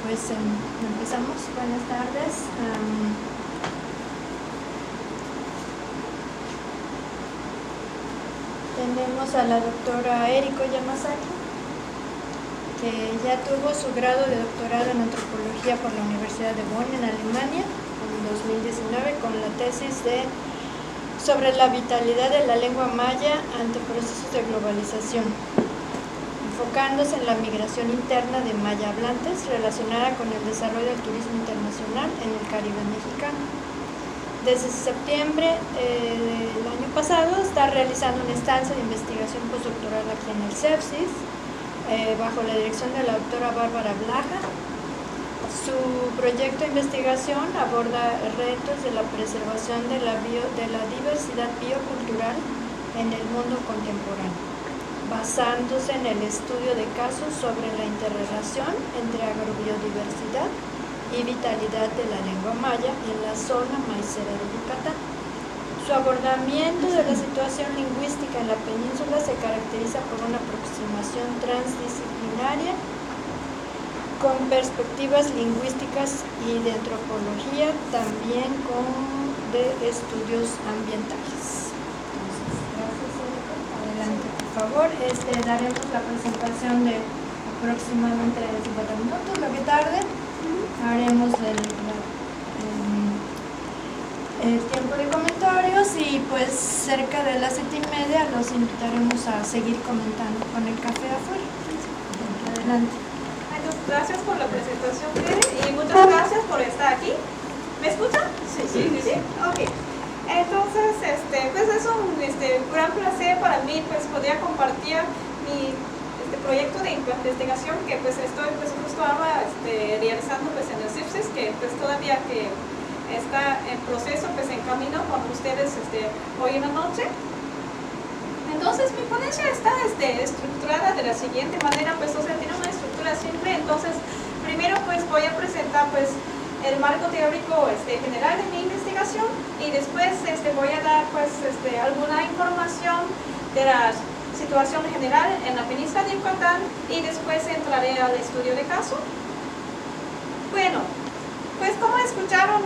Pues empezamos. Buenas tardes. Tenemos a la doctora Eriko Yamazaki, que ya tuvo su grado de doctorado en antropología por la Universidad de Bonn en Alemania en 2019 con la tesis sobre la vitalidad de la lengua maya ante procesos de globalización, enfocándose en la migración interna de maya hablantes relacionada con el desarrollo del turismo internacional en el Caribe mexicano. Desde septiembre del año pasado está realizando una estancia de investigación postdoctoral aquí en el CEFSIS, bajo la dirección de la doctora Bárbara Blaja. Su proyecto de investigación aborda retos de la preservación de la diversidad biocultural en el mundo contemporáneo, basándose en el estudio de casos sobre la interrelación entre agrobiodiversidad y vitalidad de la lengua maya en la zona maicera de Yucatán. Su abordamiento de la situación lingüística en la península se caracteriza por una aproximación transdisciplinaria con perspectivas lingüísticas y de antropología, también con de estudios ambientales. Entonces, gracias, Erika. Adelante, por favor. Daremos la presentación de aproximadamente 50 minutos, lo que tarde. Haremos el tiempo de comentarios y pues cerca de las 7:30 los invitaremos a seguir comentando con el café afuera. Adelante. Gracias por la presentación, Tere, y muchas gracias por estar aquí. ¿Me escuchan? Sí. Ok. Entonces, pues es un gran placer para mí pues poder compartir mi proyecto de investigación que pues estoy pues justo ahora realizando pues en el CEFSIS, que pues todavía que está en proceso, pues en camino con ustedes hoy en la noche. Entonces mi ponencia está estructurada de la siguiente manera, pues tiene una estructura simple. Entonces primero pues voy a presentar pues el marco teórico general de mi investigación y después voy a dar pues alguna información de la situación general en la península de Yucatán y después entraré al estudio de caso. Bueno, pues como escucharon,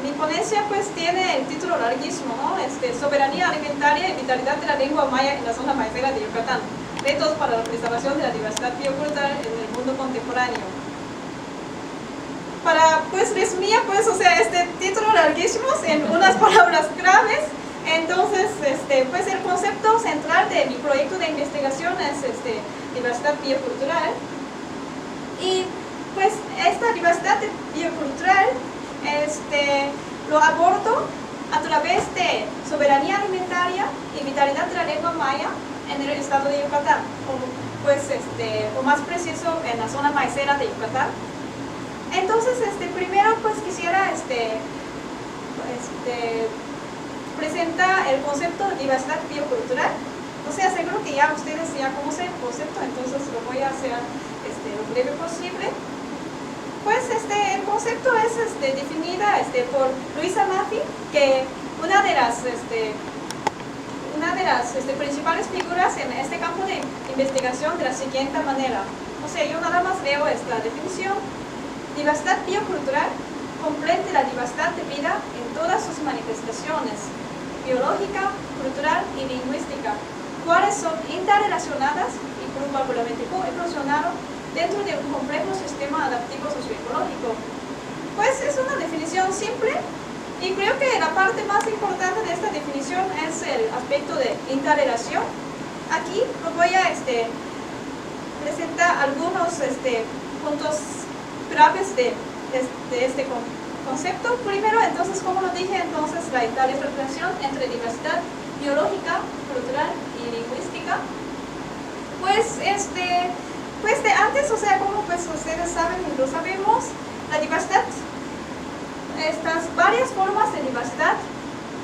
mi ponencia pues tiene el título larguísimo, ¿no? Soberanía alimentaria y vitalidad de la lengua maya en la zona maicera de Yucatán. Retos para la preservación de la diversidad biocultural en el mundo contemporáneo. Para pues resumir pues, este título larguísimo en unas palabras claves. Entonces, pues el concepto central de mi proyecto de investigación es diversidad biocultural. Y pues esta diversidad biocultural lo abordo a través de soberanía alimentaria y vitalidad de la lengua maya en el estado de Yucatán, o más preciso en la zona maicera de Yucatán. Entonces, primero pues quisiera presenta el concepto de diversidad biocultural. O sea, seguro que ya ustedes ya conocen el concepto, entonces lo voy a hacer lo breve posible. Pues el concepto es definida por Luisa Maffei, que una de las principales figuras en este campo de investigación de la siguiente manera. O sea, yo nada más leo esta definición. Diversidad biocultural comprende la diversidad de vida en todas sus manifestaciones, biológica, cultural y lingüística, cuales son interrelacionadas y probablemente coevolucionaron dentro de un complejo sistema adaptivo socioecológico. Pues es una definición simple y creo que la parte más importante de esta definición es el aspecto de interrelación. Aquí voy a presentar algunos puntos claves de este concepto. Primero, entonces, como lo dije, entonces la interrelación entre diversidad biológica, cultural y lingüística. Pues de antes, o sea, como pues ustedes saben y lo sabemos, la diversidad, estas varias formas de diversidad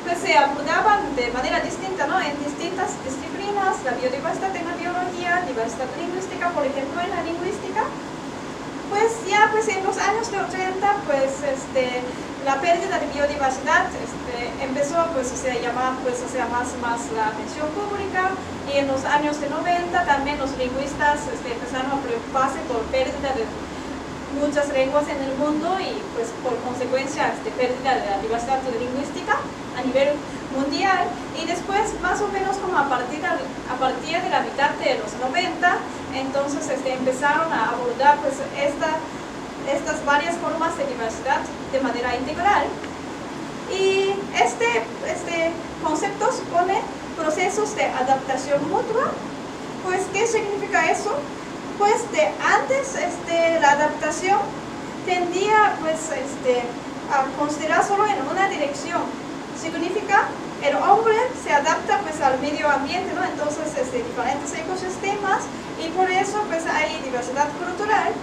pues se abordaban de manera distinta, ¿no? En distintas disciplinas, la biodiversidad en la biología, diversidad lingüística, por ejemplo, en la lingüística. Pues ya pues en los años de 80 pues la pérdida de biodiversidad empezó pues a llamar pues más la atención pública, y en los años de 90 también los lingüistas empezaron a preocuparse por pérdida de muchas lenguas en el mundo y pues por consecuencia pérdida de la diversidad lingüística a nivel mundial. Y después más o menos como a partir de la mitad de los 90, entonces empezaron a abordar pues estas varias formas de diversidad de manera integral. Y este concepto supone procesos de adaptación mutua. Pues, ¿qué significa eso? Pues antes la adaptación tendía pues, a considerar solo en una dirección. Significa el hombre se adapta pues, al medio ambiente, ¿no? Entonces diferentes ecosistemas y por eso pues, hay diversidad cultural.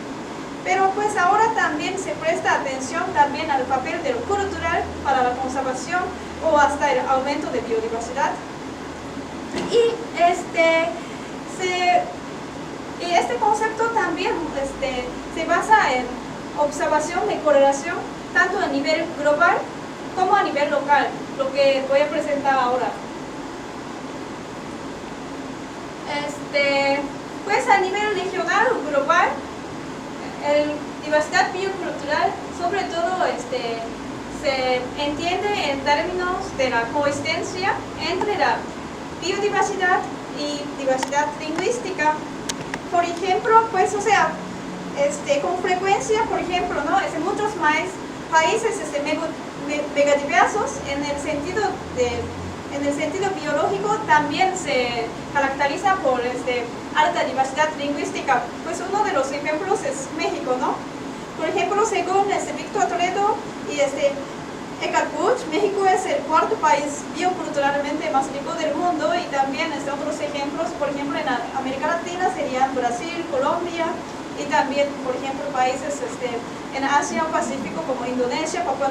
Pero pues ahora también se presta atención también al papel del cultural para la conservación o hasta el aumento de biodiversidad. Y este concepto también se basa en observación de correlación tanto a nivel global como a nivel local, lo que voy a presentar ahora. Pues a nivel regional o global, diversidad biocultural sobre todo se entiende en términos de la coexistencia entre la biodiversidad y diversidad lingüística. Por ejemplo, pues, con frecuencia, por ejemplo, ¿no? En muchos países megadiversos, en el sentido biológico, también se caracteriza por alta diversidad lingüística. Pues uno de los ejemplos es México, ¿no? Por ejemplo, según Víctor Toledo y Eckhart Buch, México es el cuarto país bioculturalmente más rico del mundo y también otros ejemplos, por ejemplo, en América Latina serían Brasil, Colombia y también, por ejemplo, países en Asia o Pacífico como Indonesia, Papua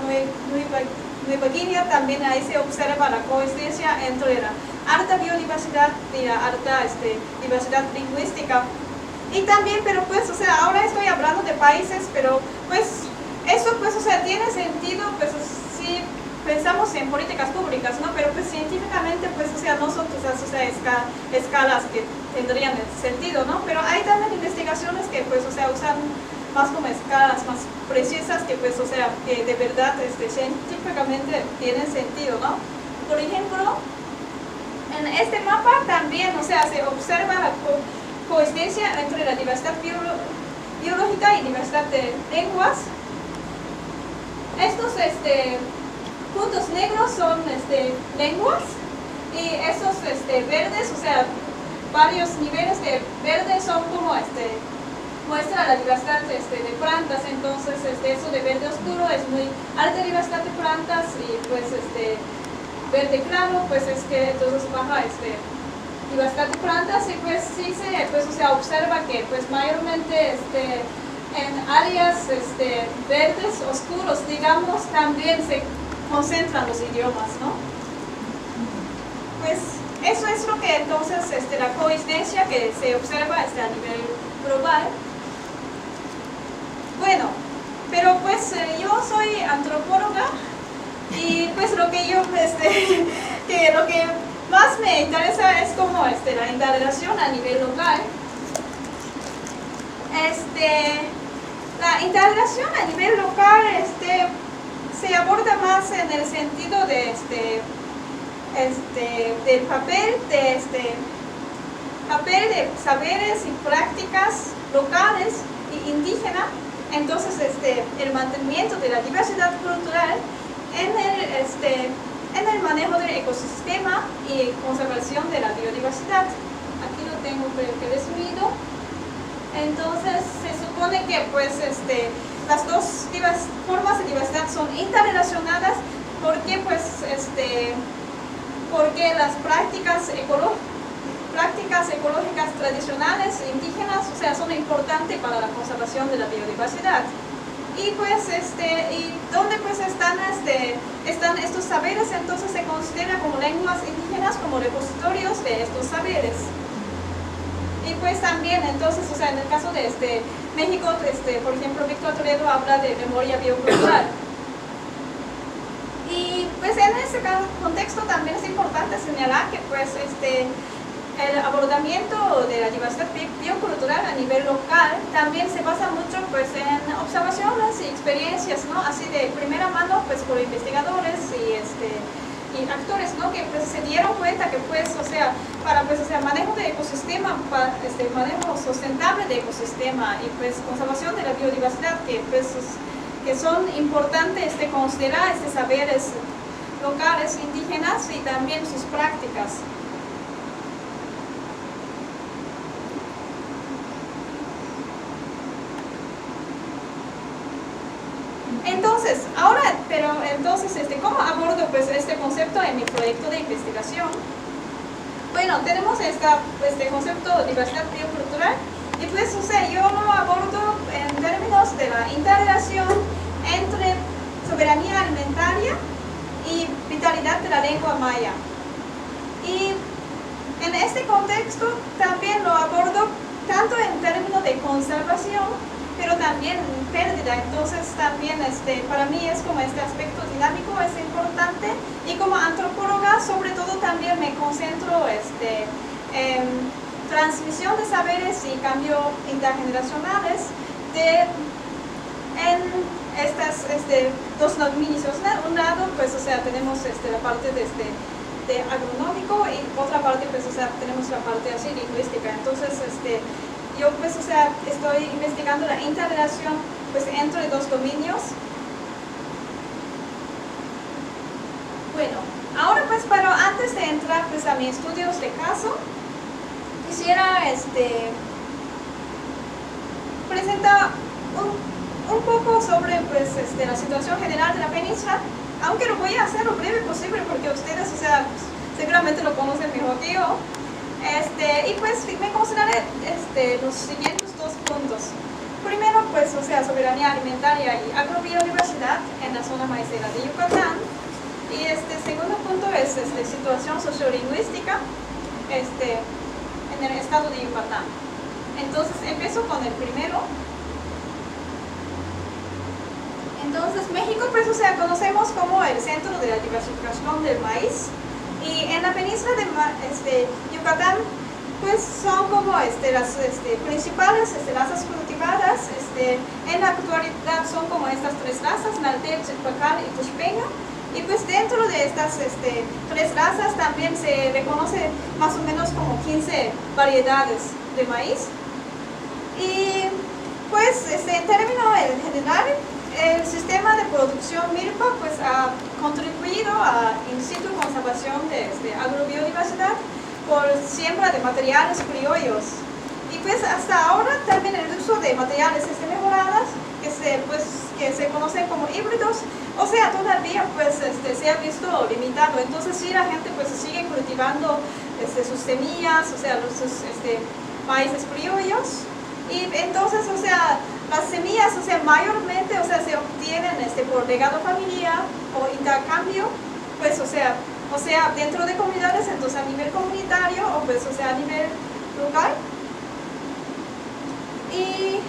Nueva Guinea, también ahí se observa la coexistencia entre la alta biodiversidad y la alta diversidad lingüística. Y también, pero pues, ahora estoy hablando de países, pero pues, eso pues, tiene sentido, pues, si pensamos en políticas públicas, ¿no? Pero pues científicamente, pues, no son quizás, escalas que tendrían sentido, ¿no? Pero hay también investigaciones que, pues, usan más como escalas más precisas que, pues, que de verdad, científicamente tienen sentido, ¿no? Por ejemplo, en este mapa también, se observa la coexistencia entre la diversidad biológica y diversidad de lenguas. Estos puntos negros son lenguas y esos verdes, varios niveles de verde son como muestra la diversidad de plantas. Entonces eso de verde oscuro es muy alta diversidad de plantas y pues verde claro pues es que entonces baja diversidad de plantas y pues sí se observa que pues mayormente en áreas verdes oscuros, digamos, también se concentran los idiomas, ¿no? Pues eso es lo que entonces la coexistencia que se observa a nivel global. Bueno, pero pues yo soy antropóloga y pues lo que más me interesa es como la integración a nivel local. La integración a nivel local se aborda más en el sentido de del papel de saberes y prácticas locales y indígenas. Entonces el mantenimiento de la diversidad cultural en el manejo del ecosistema y conservación de la biodiversidad. Aquí lo tengo creo que resumido. Entonces se supone que pues las dos formas de diversidad son interrelacionadas porque pues porque las prácticas ecológicas tradicionales indígenas son importantes para la conservación de la biodiversidad. Y pues y donde pues están estos saberes, entonces se considera como lenguas indígenas como repositorios de estos saberes. Y pues también entonces, en el caso de México, por ejemplo, Víctor Toledo habla de memoria biocultural. Y pues en ese contexto también es importante señalar que pues el abordamiento de la diversidad biocultural a nivel local también se basa mucho pues en experiencias, ¿no? Así de primera mano, pues por investigadores y actores, ¿no? Que pues se dieron cuenta que pues, o sea, para pues, o sea, manejo de ecosistema, manejo sustentable de ecosistema y pues conservación de la biodiversidad, que pues que son importantes considerar saberes locales, indígenas y también sus prácticas. Entonces, ahora, pero entonces, ¿cómo abordo pues este concepto en mi proyecto de investigación? Bueno, tenemos este concepto de diversidad biocultural y pues, o sea, yo lo abordo en términos de la interrelación entre soberanía alimentaria y vitalidad de la lengua maya. Y en este contexto también lo abordo tanto en términos de conservación, pero también pérdida. Entonces también para mí es como este aspecto dinámico es importante, y como antropóloga sobre todo también me concentro en transmisión de saberes y cambio intergeneracionales en estas dos dominios. Un lado pues, o sea, tenemos la parte de agronómico, y otra parte pues, o sea, tenemos la parte así lingüística. Entonces yo pues, o sea, estoy investigando la interrelación pues entre dos dominios. Bueno, ahora pues, pero antes de entrar pues a mis estudios de caso, quisiera presentar un poco sobre pues la situación general de la península, aunque lo voy a hacer lo breve posible porque ustedes, o sea, seguramente lo conocen mejor que yo. Y pues me concentraré los siguientes dos puntos. Primero, pues, o sea, soberanía alimentaria y agrobiodiversidad en la zona maicera de Yucatán. Y segundo punto es situación sociolingüística en el estado de Yucatán. Entonces, empiezo con el primero. Entonces, México, pues, o sea, conocemos como el centro de la diversificación del maíz. Y en la península de Yucatán, pues son como las principales razas cultivadas. En la actualidad son como estas tres razas, Naltel, Chilpacal y Tuxpeño. Y pues dentro de estas tres razas también se reconoce más o menos como 15 variedades de maíz. Y pues en términos generales, el sistema de producción MIRPA pues ha contribuido a in situ conservación de agrobiodiversidad por siembra de materiales criollos. Y pues hasta ahora también el uso de materiales mejorados que se conocen como híbridos, o sea, todavía pues se ha visto limitado. Entonces sí, la gente pues sigue cultivando sus semillas, o sea, sus maíces criollos. Y entonces, o sea, las semillas, o sea, mayormente, o sea, se obtienen por legado familiar o intercambio, pues, o sea, dentro de comunidades, entonces a nivel comunitario o pues, o sea, a nivel local. Y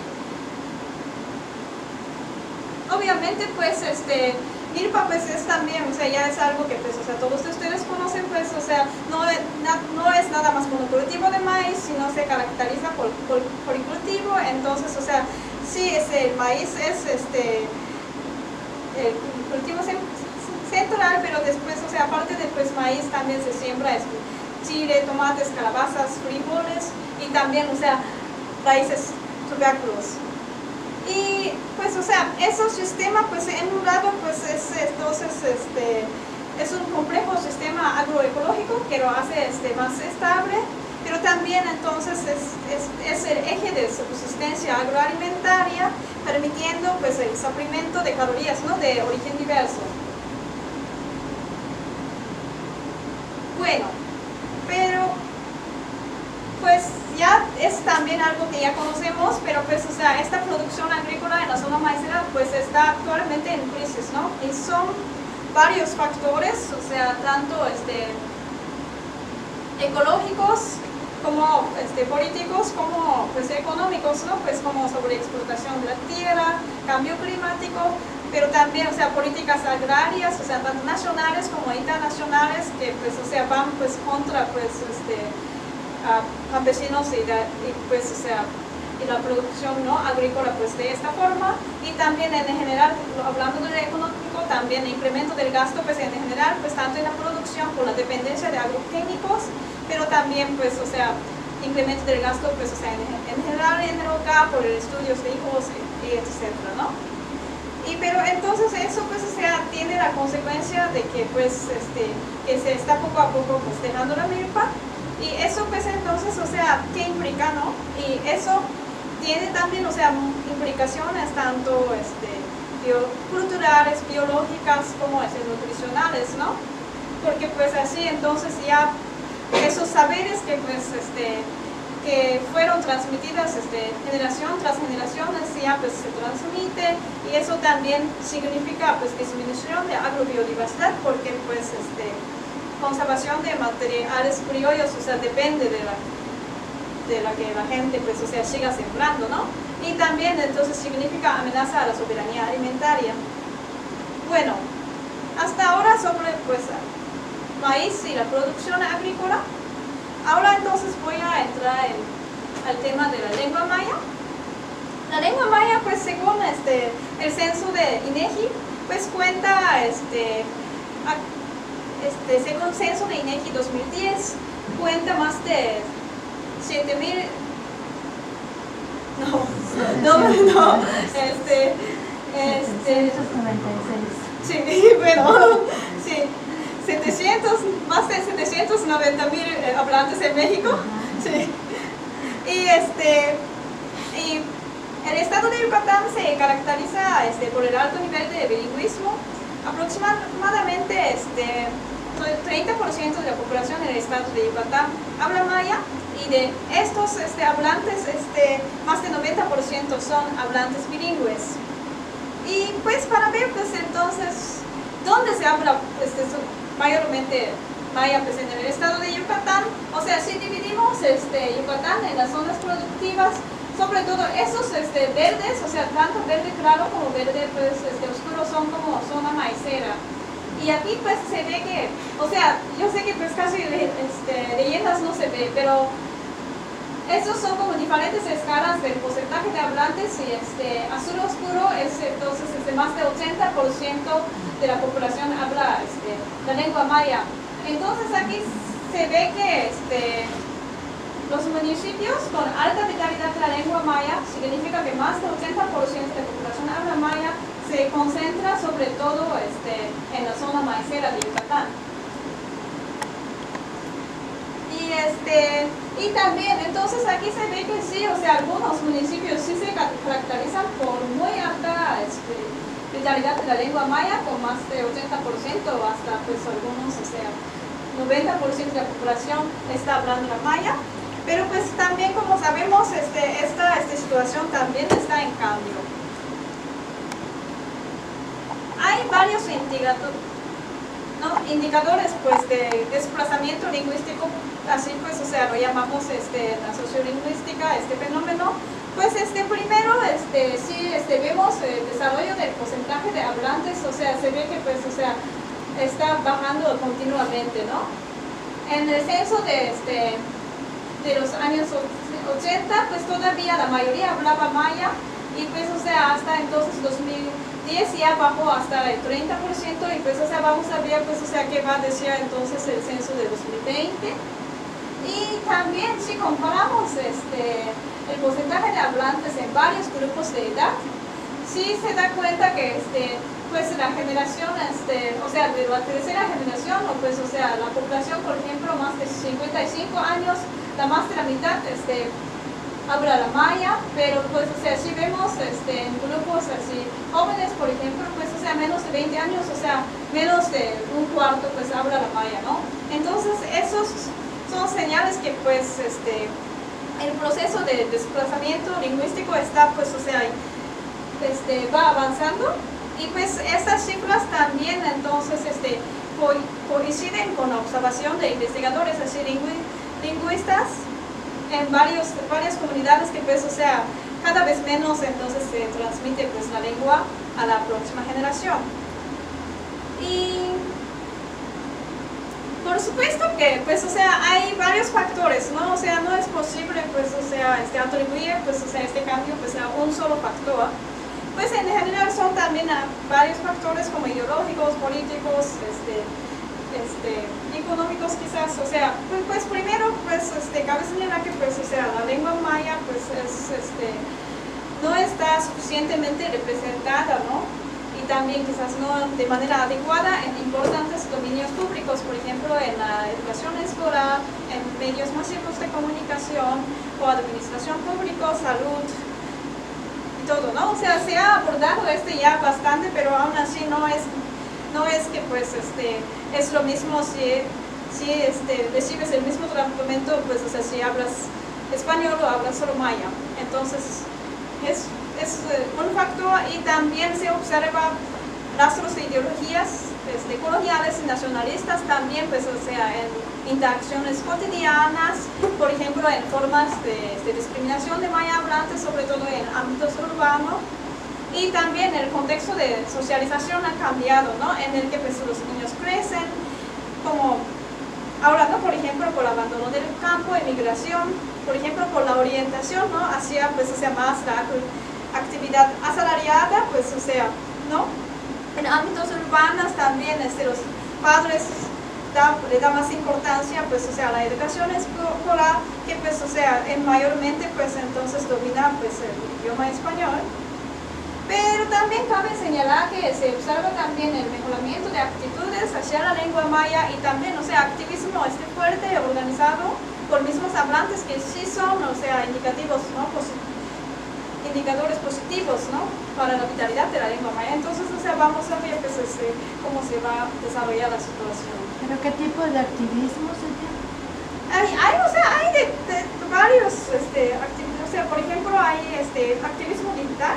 obviamente, pues, MIRPA pues es también, o sea, ya es algo que pues, o sea, todos ustedes conocen, pues, o sea, no es nada más monocultivo de maíz, sino se caracteriza por policultivo. Entonces, o sea, sí, el maíz es el cultivo central, pero después, o sea, aparte de pues maíz también se siembra chile, tomates, calabazas, frijoles y también, o sea, raíces, tubérculos. Y pues, o sea, ese sistema pues en un lado pues es un complejo sistema agroecológico que lo hace más estable, pero también entonces es el eje de subsistencia agroalimentaria, permitiendo pues el suplemento de calorías, ¿no?, de origen diverso. Bueno, pero pues ya es también algo que ya conocemos, pero pues, o sea, esta producción agrícola en la zona maicera pues está actualmente en crisis, ¿no? Y son varios factores, o sea, tanto ecológicos como políticos, como pues económicos, ¿no? Pues como sobreexplotación de la tierra, cambio climático, pero también, o sea, políticas agrarias, o sea, tanto nacionales como internacionales, que pues, o sea, van pues contra pues a campesinos y pues, o sea, y la producción no agrícola pues de esta forma, y también en general, hablando del económico, también el incremento del gasto pues en general, pues tanto en la producción por la dependencia de agroquímicos, pero también pues o sea, incremento del gasto pues o sea, en general en el hogar por el estudios de hijos y etcétera, ¿no? Y pero entonces eso pues o sea, tiene la consecuencia de que pues que se está poco a poco pues dejando la milpa. Y eso pues entonces, o sea, ¿qué implica, no? Y eso tiene también, o sea, implicaciones tanto culturales, biológicas, como nutricionales, ¿no? Porque pues así entonces ya esos saberes que pues que fueron transmitidas generación tras generación ya pues se transmite, y eso también significa pues disminución de agrobiodiversidad, porque pues conservación de materiales criollos, o sea, depende de la que la gente, pues, o sea, siga sembrando, ¿no? Y también, entonces, significa amenaza a la soberanía alimentaria. Bueno, hasta ahora sobre, pues, maíz y la producción agrícola. Ahora, entonces, voy a entrar al tema de la lengua maya. La lengua maya, pues, según el censo de INEGI, pues, cuenta, según el censo de INEGI 2010, cuenta más de 7.000, sí, bueno, sí, más de 790.000 hablantes en México, sí, y el estado de Yucatán se caracteriza por el alto nivel de bilingüismo. Aproximadamente 30% de la población en el estado de Yucatán habla maya, y de estos hablantes, más de 90% son hablantes bilingües. Y pues para ver pues entonces dónde se habla mayormente maya, pues en el estado de Yucatán, o sea, si dividimos Yucatán en las zonas productivas, sobre todo esos verdes, o sea, tanto verde claro como verde pues oscuro, son como zona maicera. Y aquí pues se ve que, o sea, yo sé que pues casi leyendas no se ve, pero estos son como diferentes escalas del porcentaje de hablantes, y azul oscuro es entonces más del 80% de la población habla la lengua maya. Entonces aquí se ve que los municipios con alta vitalidad de la lengua maya significa que más del 80% de la población habla maya, se concentra sobre todo en la zona maicera de Yucatán. Y también, entonces aquí se ve que sí, o sea, algunos municipios sí se caracterizan por muy alta vitalidad de la lengua maya, con más de 80%, hasta pues algunos, o sea, 90% de la población está hablando la maya. Pero pues también, como sabemos, esta situación también está en cambio. Hay varios indicadores pues de desplazamiento lingüístico, así pues, o sea, lo llamamos la sociolingüística, fenómeno. Pues primero sí vemos el desarrollo del porcentaje de hablantes, o sea, se ve que pues, o sea, está bajando continuamente, ¿no? En el censo de los años 80, pues todavía la mayoría hablaba maya, y pues, o sea, hasta entonces 2010 ya bajó hasta el 30%, y pues, o sea, vamos a ver, pues, o sea, qué va a decir entonces el censo de 2020. Y también si comparamos el porcentaje de hablantes en varios grupos de edad, sí se da cuenta que pues la generación, o sea, de la tercera generación, o pues, o sea, la población, por ejemplo, más de 55 años, la más de la mitad habla la maya, pero pues, o sea, si vemos en grupos así jóvenes, por ejemplo, pues, o sea, menos de 20 años, o sea, menos de un cuarto, pues, habla la maya, ¿no? Entonces, esos son señales que, pues, el proceso de desplazamiento lingüístico está, pues, o sea, va avanzando, y pues estas cifras también entonces coinciden con la observación de investigadores así lingüistas en varias comunidades, que pues, o sea, cada vez menos entonces se transmite pues la lengua a la próxima generación. Y Por supuesto que, pues, o sea, hay varios factores, ¿no? O sea, no es posible, pues, o sea, atribuir, pues, o sea, este cambio, pues, a un solo factor. Pues, en general son también varios factores como ideológicos, políticos, económicos quizás, o sea, pues primero, pues, cabe señalar que, pues, o sea, la lengua maya, pues, no está suficientemente representada, ¿no? Y también quizás no de manera adecuada en importantes dominios públicos, por ejemplo, en la educación escolar, en medios masivos de comunicación o administración pública, salud y todo, ¿no? O sea, se ha abordado ya bastante, pero aún así no es que pues es lo mismo si recibes el mismo tratamiento, pues, o sea, si hablas español o hablas solo maya. Entonces, es un factor, y también se observa rastros de ideologías coloniales y nacionalistas también, pues, o sea, en interacciones cotidianas, por ejemplo, en formas de discriminación de maya hablantes, sobre todo en ámbitos urbanos, y también el contexto de socialización ha cambiado, ¿no? En el que, pues, los niños crecen, como ahora, ¿no? Por ejemplo, por abandono del campo, emigración, por ejemplo, por la orientación, ¿no? Hacia, pues, o sea, más la actividad asalariada, pues, o sea, ¿no? En ámbitos urbanos también, los padres le dan más importancia, pues, o sea, a la educación escolar, que, pues, o sea, mayormente, pues, entonces domina, pues, el idioma español. Pero también cabe señalar que se observa también el mejoramiento de actitudes hacia la lengua maya, y también, o sea, activismo fuerte, organizado por mismos hablantes, que sí son, o sea, indicativos, ¿no? Indicadores positivos, ¿no? Para la vitalidad de la lengua maya. Entonces, o sea, vamos a ver, pues, cómo se va a desarrollar la situación. ¿Pero qué tipo de activismo sería? Hay de varios activismos, o sea, por ejemplo, hay activismo digital.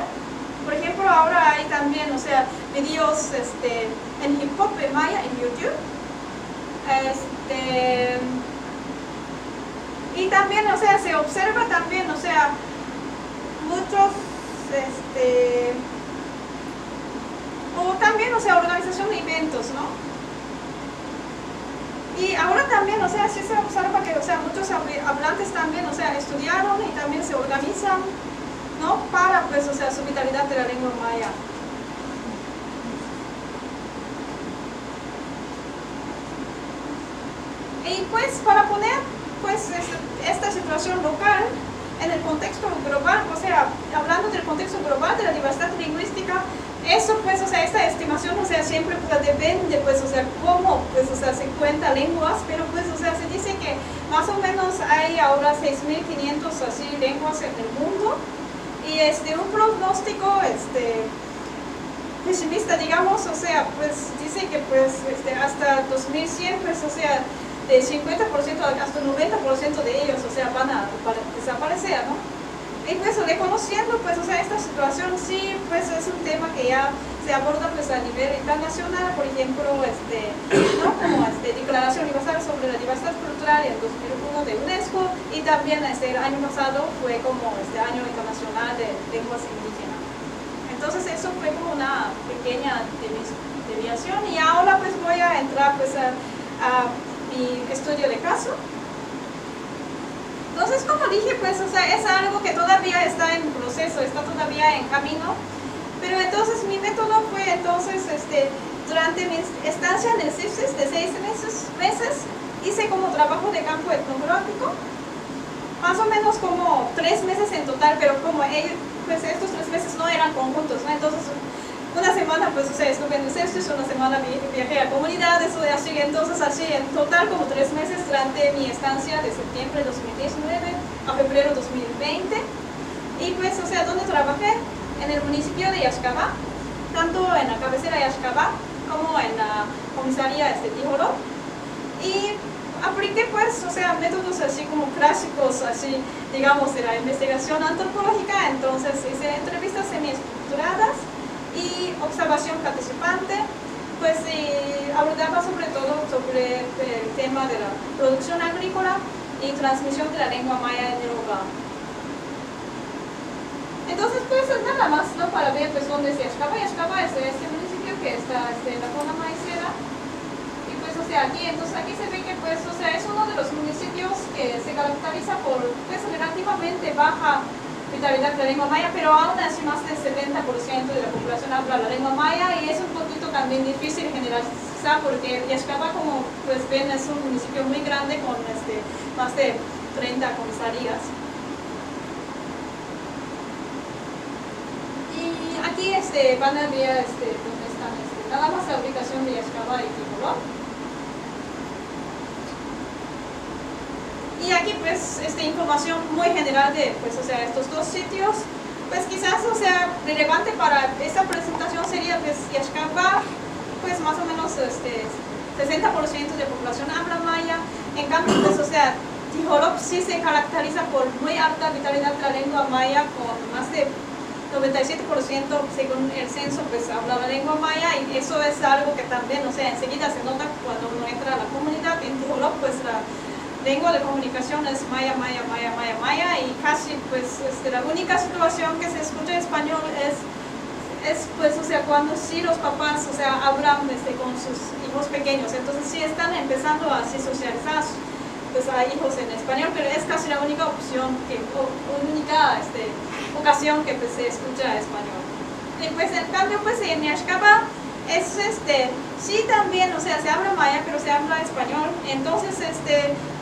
Por ejemplo, ahora hay también, o sea, videos en hip hop en maya en YouTube. Y también, o sea, se observa también, o sea, muchos, o también, o sea, organización de eventos, ¿no? Y ahora también, o sea, sí se observa que, o sea, muchos hablantes también, o sea, estudiaron y también se organizan, ¿no? Para, pues, o sea, su vitalidad de la lengua maya. Y pues, para poner, pues, esta situación local en el contexto global, o sea, hablando del contexto global de la diversidad lingüística, eso, pues, o sea, esta estimación, o sea, siempre, pues, depende, pues, o sea, cómo, pues, o sea, se cuenta lenguas, pero, pues, o sea, se dice que más o menos hay ahora 6.500 así lenguas en el mundo. Y un pronóstico pesimista, digamos, o sea, pues dice que, pues, hasta 2100, pues, o sea, de 50% hasta 90% de ellos, o sea, van a desaparecer, ¿no? Y pues, reconociendo, pues, o sea, esta situación, sí, pues, es un tema que ya se aborda, pues, a nivel internacional, por ejemplo, ¿no? Como Declaración Universal sobre la Diversidad Cultural en 2001 de UNESCO, y también el año pasado fue como Año Internacional de Lenguas Indígenas. Entonces, eso fue como una pequeña desviación, y ahora, pues, voy a entrar, pues, a mi estudio de caso. Entonces, como dije, pues, o sea, es algo que todavía está en proceso, está todavía en camino. Pero entonces mi método fue, entonces, durante mi estancia en el CIFSES de 6 meses, hice como trabajo de campo etnográfico, más o menos como 3 meses en total, pero como pues, estos 3 meses no eran conjuntos, ¿no? Entonces, una semana, pues, o sea, estuve en el CIFSES, una semana viajé a comunidades, o así, entonces, así, en total, como 3 meses durante mi estancia de septiembre de 2019 a febrero de 2020. Y pues, o sea, ¿dónde trabajé? En el municipio de Yaxcabá, tanto en la cabecera de Yaxcabá como en la comisaría Tijolo. Y apliqué, pues, o sea, métodos así como clásicos, así, digamos, de la investigación antropológica. Entonces hice entrevistas semi-estructuradas y observación participante, pues, y abordaba sobre todo sobre el tema de la producción agrícola y transmisión de la lengua maya en el hogar. Entonces, pues, nada más, ¿no? Para ver, pues, dónde es Yaxcabá. Yaxcabá es este municipio que está en la zona maicera. Y pues o sea, aquí, entonces aquí se ve que, pues, o sea, es uno de los municipios que se caracteriza por, pues, relativamente baja vitalidad de la lengua maya, pero aún así más del 70% de la población habla la lengua maya y es un poquito también difícil generalizar porque Yaxcabá, como pues ven, es un municipio muy grande con más de 30 comisarías. Y aquí van a ver donde están nada más la ubicación de Yaxcabá y Ticobá. Y aquí pues información muy general de pues, o sea, estos dos sitios. Pues quizás, o sea, relevante para esta presentación sería pues Yaxcabá, pues más o menos 60% de población habla maya. En cambio, pues, o sea, Tijolop sí se caracteriza por muy alta vitalidad de la lengua maya, con más de 97% según el censo, pues habla la lengua maya, y eso es algo que también, o sea, enseguida se nota cuando uno entra a la comunidad. En Tijolop, pues la lengua de comunicación es maya, maya, maya, maya, maya, y casi pues la única situación que se escucha en español es pues, o sea, cuando sí los papás, o sea, hablan con sus hijos pequeños, entonces sí están empezando a así socializar pues a hijos en español, pero es casi la única opción, única ocasión que pues, se escucha español. Y pues en cambio pues en Yaxcabá es sí también, o sea, se habla maya, pero se habla español, entonces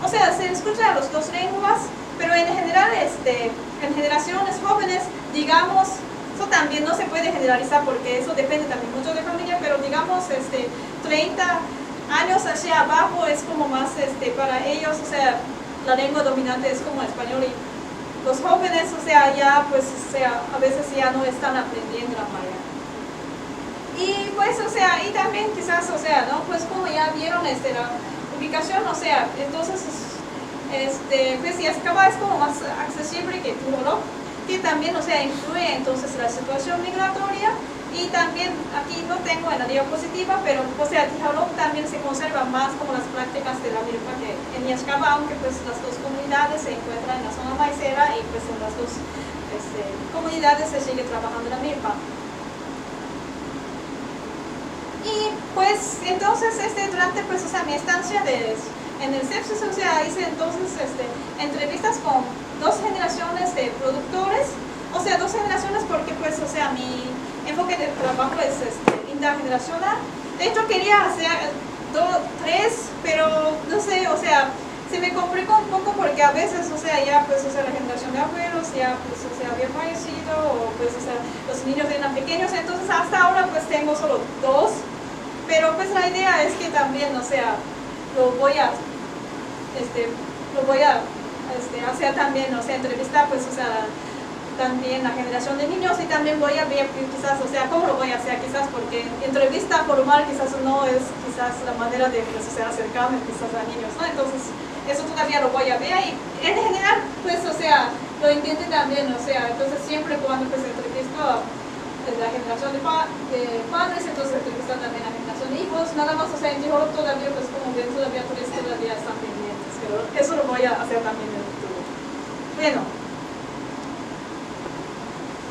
o sea, se escucha las dos lenguas, pero en general en generaciones jóvenes, digamos, eso también no se puede generalizar porque eso depende también mucho de familia, pero digamos 30 años hacia abajo es como más para ellos, o sea, la lengua dominante es como español, y los jóvenes, o sea, ya pues, o sea, a veces ya no están aprendiendo la maya. Y pues, o sea, y también quizás, o sea, ¿no? Pues como ya vieron la ubicación, o sea, entonces, pues Yaxcabá es como más accesible que Tijolop, que también, o sea, influye entonces la situación migratoria. Y también, aquí no tengo en la diapositiva, pero, o sea, Tijolop también se conserva más como las prácticas de la milpa que en Yaxcabá, aunque pues las dos comunidades se encuentran en la zona maicera y pues en las dos comunidades se sigue trabajando la milpa. Y pues entonces durante pues, o sea, mi estancia en el CEPSES, o sea, hice entonces entrevistas con dos generaciones de productores, o sea, dos generaciones porque pues, o sea, mi enfoque de trabajo es intergeneracional. De hecho quería hacer tres, pero no sé, o sea, se me complicó un poco porque a veces, o sea, ya pues, o sea, la generación de abuelos ya pues, o sea, había fallecido, o pues, o sea, los niños eran pequeños, entonces hasta ahora pues tengo solo dos. Pero pues la idea es que también, o sea, lo voy a hacer también, o sea, entrevistar pues, o sea, también la generación de niños, y también voy a ver quizás, o sea, cómo lo voy a hacer quizás, porque entrevista formal quizás no es quizás la manera de pues, o sea, acercarme quizás a niños, ¿no? Entonces, eso todavía lo voy a ver, y en general, pues, o sea, lo intento también, o sea, entonces siempre cuando pues entrevisto a la generación de padres, entonces entrevistan también a la generación de hijos, nada más, o sea, en Tijolop todavía, pues como ven, todavía tres todavía están pendientes, pero eso lo voy a hacer también en el futuro. Bueno,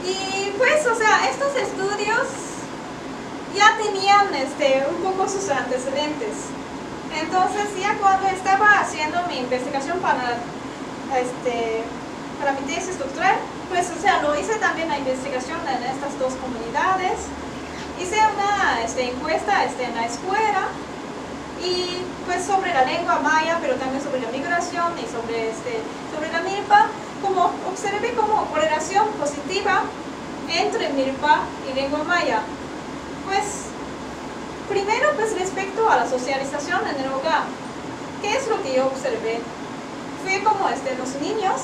y pues, o sea, estos estudios ya tenían un poco sus antecedentes, entonces ya cuando estaba haciendo mi investigación para mi tesis doctoral, pues, o sea, lo hice también la investigación en estas dos comunidades. Hice una encuesta en la escuela, y pues sobre la lengua maya, pero también sobre la migración y sobre la milpa, como observé como correlación positiva entre milpa y lengua maya. Pues, primero, pues respecto a la socialización en el hogar, ¿qué es lo que yo observé? Fue como los niños,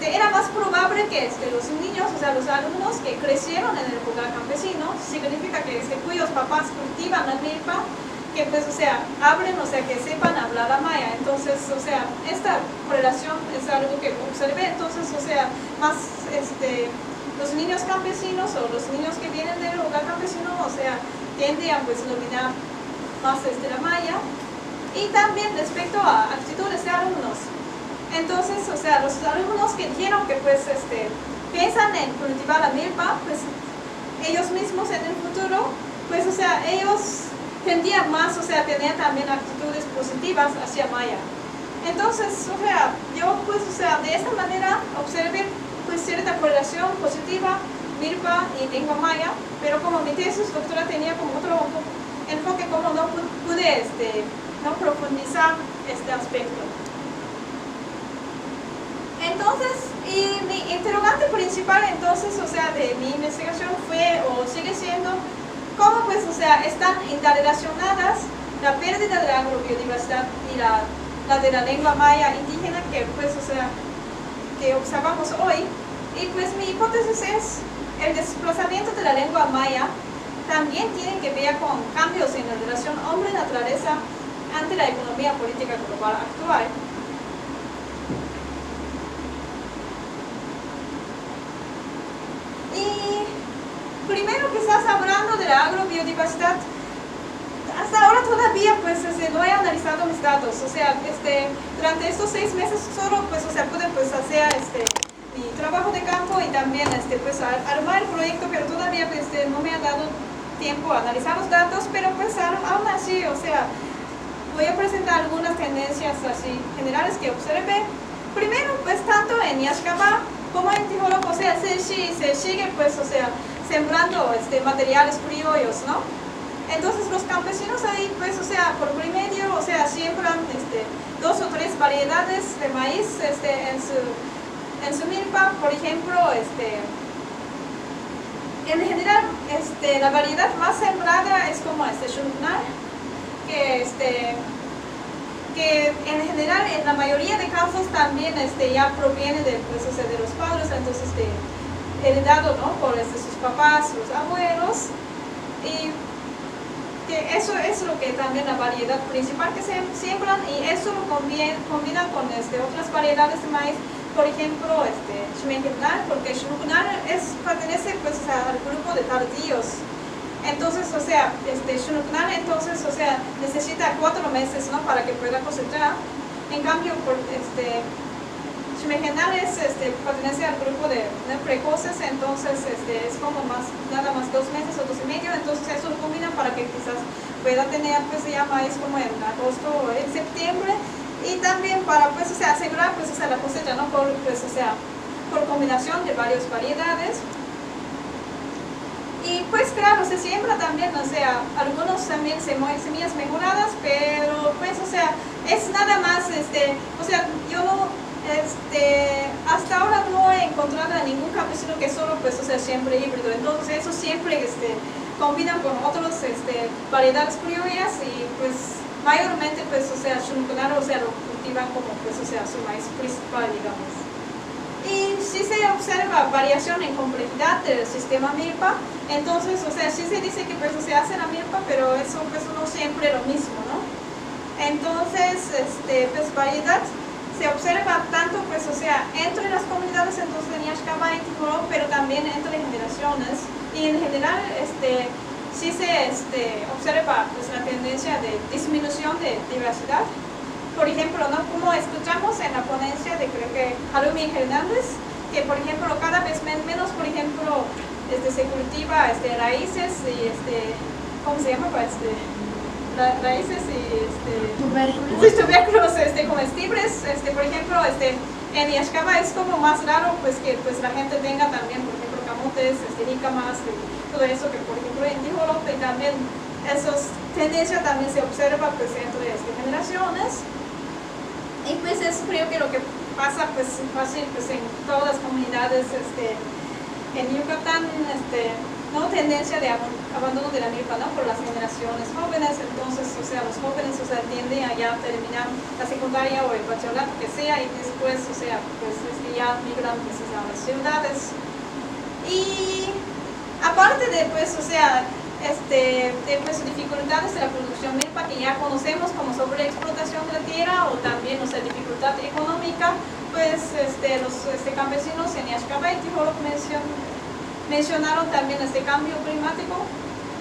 era más probable que los niños, o sea, los alumnos que crecieron en el hogar campesino, significa que cuyos papás cultivan la milpa, que pues, o sea, hablen, o sea, que sepan hablar la maya. Entonces, o sea, esta correlación es algo que observé. Entonces, o sea, más los niños campesinos o los niños que vienen del hogar campesino, o sea, tienden a pues dominar más la maya. Y también respecto a actitudes de alumnos. Entonces, o sea, los alumnos que dijeron que pues piensan en cultivar la milpa, pues ellos mismos en el futuro, pues, o sea, ellos tendía más, o sea, tenía también actitudes positivas hacia maya. Entonces, o sea, yo pues, o sea, de esta manera observé pues cierta correlación positiva, Mirpa y lengua maya, pero como mi tesis doctora tenía como otro enfoque, como no pude no profundizar este aspecto. Entonces, y mi interrogante principal entonces, o sea, de mi investigación fue o sigue siendo cómo pues, o sea, están interrelacionadas la pérdida de la agrobiodiversidad y la de la lengua maya indígena que pues, o sea, que observamos hoy. Y pues mi hipótesis es el desplazamiento de la lengua maya también tiene que ver con cambios en la relación hombre-naturaleza ante la economía política global actual. Y primero quizás hablando de la agrobiodiversidad, hasta ahora todavía pues no he analizado mis datos, o sea, durante estos 6 meses solo pues, o sea, pude pues hacer mi trabajo de campo y también pues armar el proyecto, pero todavía pues, no me ha dado tiempo a analizar los datos, pero pues aún así, o sea, voy a presentar algunas tendencias así generales que observé. Primero pues tanto en Yaxcabá como en Tijoloco, o sea, se sigue pues, o sea, sembrando materiales criollos, ¿no? Entonces los campesinos ahí pues, o sea, por promedio, o sea, siembran 2 o 3 variedades de maíz en su milpa, por ejemplo, en general, la variedad más sembrada es como Xunutnar, que en general, en la mayoría de casos también ya proviene de, pues, o sea, de los padres, entonces heredado, ¿no? Por sus papás, sus abuelos, y que eso es lo que también la variedad principal que se siembran, y eso lo combina con otras variedades de maíz. Por ejemplo, Xmequetnal, porque Xmequetnal pertenece pues, al grupo de tardíos. Entonces, o sea, Xmequetnal entonces, o sea, necesita 4 meses, ¿no? Para que pueda cosechar. En cambio, Xmequetnal pertenece al grupo de precoces, entonces es como nada más 2 meses o 2 y medio. Entonces eso lo combina para que quizás pueda tener pues ya maíz como en agosto o en septiembre. Y también para pues, o sea, asegurar pues, o sea, la cosecha, ¿no? Pues, o sea, por combinación de varias variedades. Y pues claro, se siembra también, o sea, algunos también semillas mejoradas, pero pues, o sea, es nada más, o sea, yo no, hasta ahora no he encontrado a ningún campesino que solo, pues, o sea, siempre híbrido. Entonces eso siempre, combinan con otras, variedades criollas y pues, mayormente, pues, o sea, Xunutnar, o sea, lo cultivan como, pues, o sea, su maíz principal, digamos. Y sí se observa variación en complejidad del sistema milpa, entonces, o sea, sí se dice que, pues, se hace la milpa, pero eso, pues, no siempre lo mismo, ¿no? Entonces, pues, variedad se observa tanto, pues, o sea, entre las comunidades, entonces, en Yaxcabá y Tijoloco, pero también entre generaciones, y en general, sí se observa pues, la tendencia de disminución de diversidad. Por ejemplo, ¿no? Como escuchamos en la ponencia de creo que Harumi Hernández, que por ejemplo cada vez menos, por ejemplo, se cultiva raíces y ¿cómo se llama? Raíces y tubérculos comestibles. Por ejemplo, en Yaxcabá es como más raro pues que pues la gente tenga también, por ejemplo, camotes, jícamas, todo eso que por ejemplo en Tijoloco, y también esas tendencias también se observa pues entre generaciones. Y pues eso creo que lo que pasa pues fácil pues en todas las comunidades en Yucatán, no tendencia de abandono de la milpa, ¿no? Por las generaciones jóvenes. Entonces, o sea, los jóvenes, o sea, tienden a ya terminar la secundaria o el bachillerato que sea, y después, o sea, pues ya migran pues, a las ciudades. Y aparte de pues, o sea, de pues, dificultades de la producción milpa que ya conocemos como sobreexplotación de la tierra, o también, o sea, dificultad económica, pues los campesinos en Yaxcabá y Tijoloco mencionaron también cambio climático,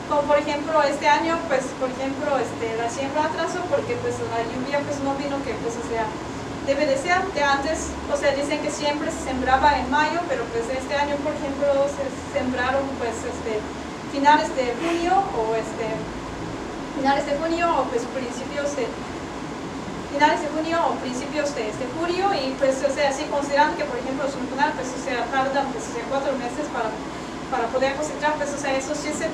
como por ejemplo este año, pues por ejemplo la siembra atrasó porque pues la lluvia pues no vino, que pues o sea debe de ser de antes, o sea dicen que siempre se sembraba en mayo, pero pues este año por ejemplo se sembraron pues finales de junio o finales de junio o pues principios de julio, y pues, o sea, así considerando que, por ejemplo, los funcionarios, pues, o sea, tardan, pues, o sea, 4 meses para poder cosechar, pues, o sea, eso sí se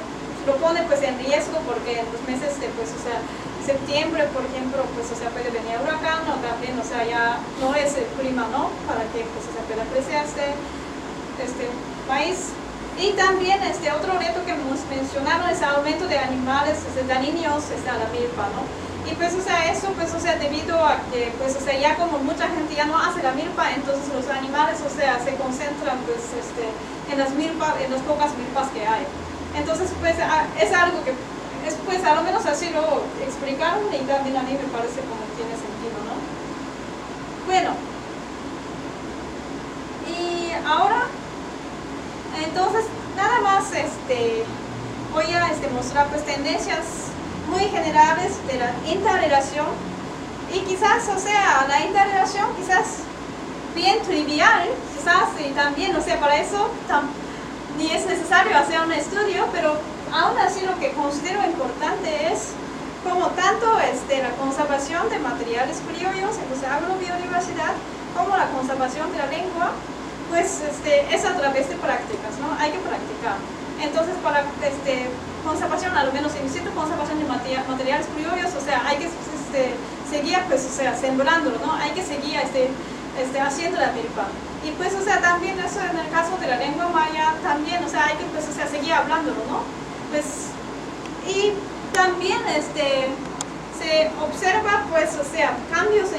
lo pone, pues, en riesgo, porque en los meses de, pues, o sea, septiembre, por ejemplo, pues, o sea, puede venir huracán, o también, o sea, ya no es el clima, ¿no?, para que, pues, o sea, pueda crecer este maíz. Y también, otro reto que nos mencionaron es el aumento de animales dañinos a la milpa, ¿no? Y pues, o sea, eso, pues, o sea, debido a que, pues, o sea, ya como mucha gente ya no hace la milpa, entonces los animales, o sea, se concentran, pues, en las milpas, en las pocas milpas que hay. Entonces, pues, es algo que, pues, a lo menos así lo explicaron, y también a mí me parece como tiene sentido, ¿no? Bueno. Y ahora, entonces, nada más, voy a mostrar, pues, tendencias muy generales de la interrelación, y quizás, o sea, la interrelación quizás bien trivial, quizás, y también, o sea, para eso ni es necesario hacer un estudio, pero aún así lo que considero importante es como tanto la conservación de materiales criollos, entonces agrobiodiversidad, como la conservación de la lengua, pues es a través de prácticas, ¿no? Hay que practicar. Entonces, para conservación, a lo menos en sitio conservación de materiales criollos, o sea, hay que seguir, pues, o sea, sembrándolo, ¿no? Hay que seguir haciendo la milpa. Y pues, o sea, también eso en el caso de la lengua maya, también, o sea, hay que, pues, o sea, seguir hablándolo, ¿no? Pues, y también se observa, pues, o sea, cambios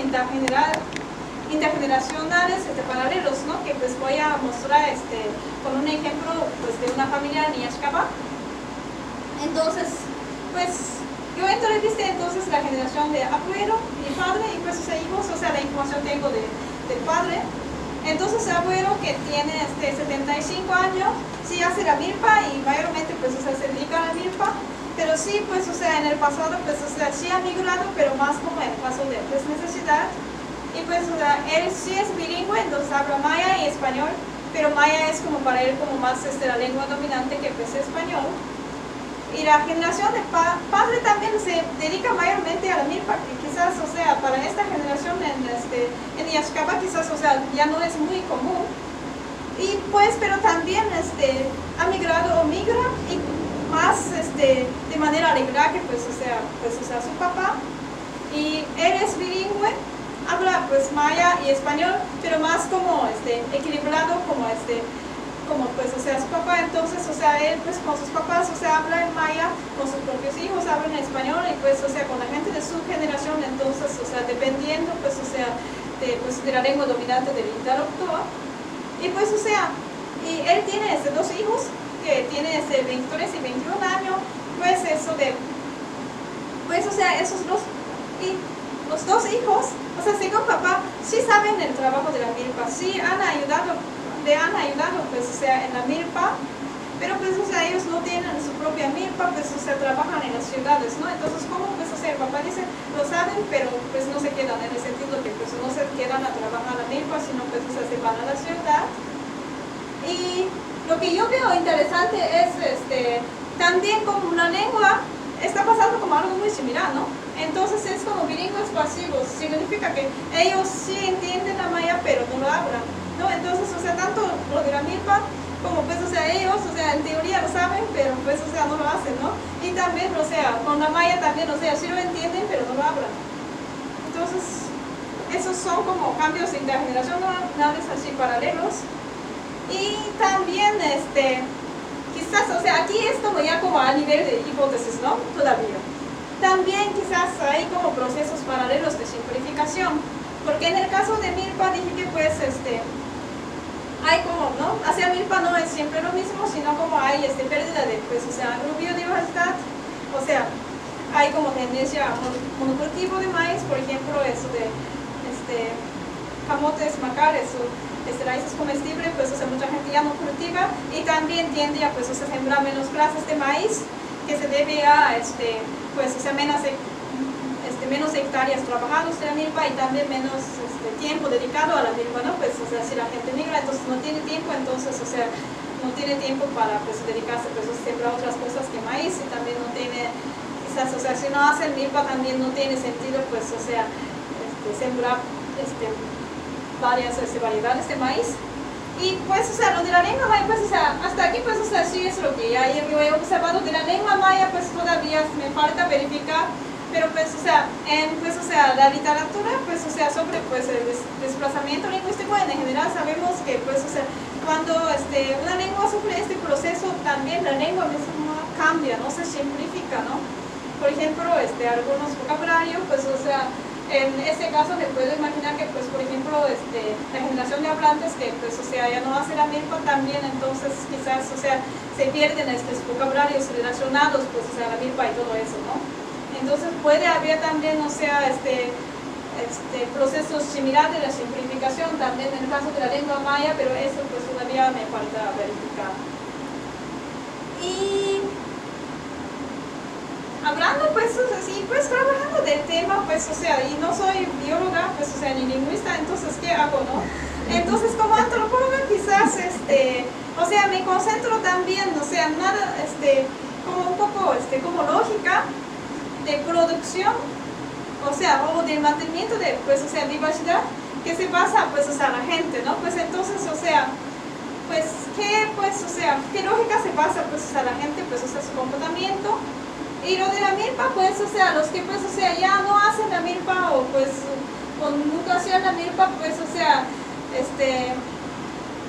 intergeneracionales paralelos, ¿no? Que pues voy a mostrar con un ejemplo, pues, de una familia de Niashkaba. Entonces, pues yo entrevisté entonces la generación de abuelo y padre, y pues, o sea, hijos, o sea, la información tengo del padre. Entonces el abuelo, que tiene 75 años, sí hace la milpa, y mayormente, pues, o sea, se dedica a la milpa, pero sí, pues, o sea, en el pasado, pues, o sea, sí ha migrado, pero más como en el caso de, pues, necesidad. Y pues, o sea, él sí es bilingüe, entonces habla maya y español, pero maya es como para él como más la lengua dominante que, pues, español. Y la generación de padre también se dedica mayormente a la milpa, que quizás, o sea, para esta generación en Yaxcaba quizás, o sea, ya no es muy común. Y pues, pero también ha migrado o migra, y más de manera regular que, pues, o sea, su papá. Y él es bilingüe, habla, pues, maya y español, pero más como equilibrado, como pues, o sea, su papá. Entonces, o sea, él, pues, con sus papás, o sea, habla en maya, con sus propios hijos habla en español, y pues, o sea, con la gente de su generación, entonces, o sea, dependiendo, pues, o sea, de la lengua dominante del interlocutor. Y pues, o sea, y él tiene 2 hijos, que tiene 23 y 21 años, pues eso pues, o sea, esos dos, y los 2 hijos, o sea, según papá, sí saben el trabajo de la milpa, sí le han ayudado, pues, o sea, en la milpa, pero pues, o sea, ellos no tienen su propia milpa, pues, o sea, trabajan en las ciudades, ¿no? Entonces, ¿cómo, pues, o sea, el papá dice, lo saben, pero pues no se quedan, en el sentido que, pues, no se quedan a trabajar la milpa, sino, pues, o sea, se van a la ciudad. Y lo que yo veo interesante es, también como la lengua está pasando como algo muy similar, ¿no? Entonces es como bilingües pasivos, significa que ellos sí entienden la maya, pero no lo hablan, ¿no? Entonces, o sea, tanto lo de la milpa, como, pues, o sea, ellos, o sea, en teoría lo saben, pero pues, o sea, no lo hacen, ¿no? Y también, o sea, con la maya también, o sea, sí lo entienden, pero no lo hablan. Entonces, esos son como cambios intergeneracionales así paralelos. Y también, quizás, o sea, aquí es como ya como a nivel de hipótesis, ¿no? Todavía. También quizás hay como procesos paralelos de simplificación, porque en el caso de milpa dije que, pues, hay como, ¿no? Hacer milpa no es siempre lo mismo, sino como hay pérdida de, pues, o sea, biodiversidad, o sea, hay como tendencia a monocultivo de maíz, por ejemplo, eso de camotes, macares, o raíces comestibles, pues, o sea, mucha gente ya no cultiva, y también tiende a, pues, o sea, sembrar menos clases de maíz, que se debe a, pues, o sea, menos hectáreas trabajadas de la milpa, y también menos tiempo dedicado a la milpa, ¿no? Pues, o sea, si la gente migra, entonces no tiene tiempo, entonces, o sea, no tiene tiempo para, pues, dedicarse, pues, a sembrar otras cosas que maíz, y también no tiene quizás quizás, o sea, si no hacen milpa también no tiene sentido, pues, o sea, sembrar varias variedades de maíz. Y pues, o sea, lo de la lengua maya, pues, o sea, hasta aquí, pues, o sea, sí es lo que ya yo he observado. De la lengua maya, pues, todavía me falta verificar, pero, pues, o sea, pues, o sea, la literatura, pues, o sea, sobre, pues, el desplazamiento lingüístico, en general sabemos que, pues, o sea, cuando una lengua sufre este proceso, también la lengua misma cambia, no se simplifica, ¿no? Por ejemplo, algunos vocabularios, pues, o sea, en este caso me puedo imaginar que, pues, por ejemplo, la generación de hablantes que, pues, o sea, ya no hace la milpa también, entonces quizás, o sea, se pierden estos vocabularios relacionados, pues, o sea, la milpa y todo eso, ¿no? Entonces puede haber también, o sea, procesos similares de la simplificación también en el caso de la lengua maya, pero eso, pues, todavía me falta verificar. Y hablando, pues, o sea, sí, pues, trabajando del tema, pues, o sea, y no soy bióloga, pues, o sea, ni lingüista, entonces, ¿qué hago, no? Entonces, como antropóloga, quizás, o sea, me concentro también, o sea, nada, como un poco, como lógica de producción, o sea, o de mantenimiento de, pues, o sea, diversidad, que se basa, pues, o sea, la gente, ¿no? Pues, entonces, o sea, pues, ¿qué lógica se basa, pues, o sea, la gente, pues, o sea, su comportamiento? Y lo de la milpa, pues, o sea, los que, pues, o sea, ya no hacen la milpa o, pues, con nunca hacían la milpa, pues, o sea,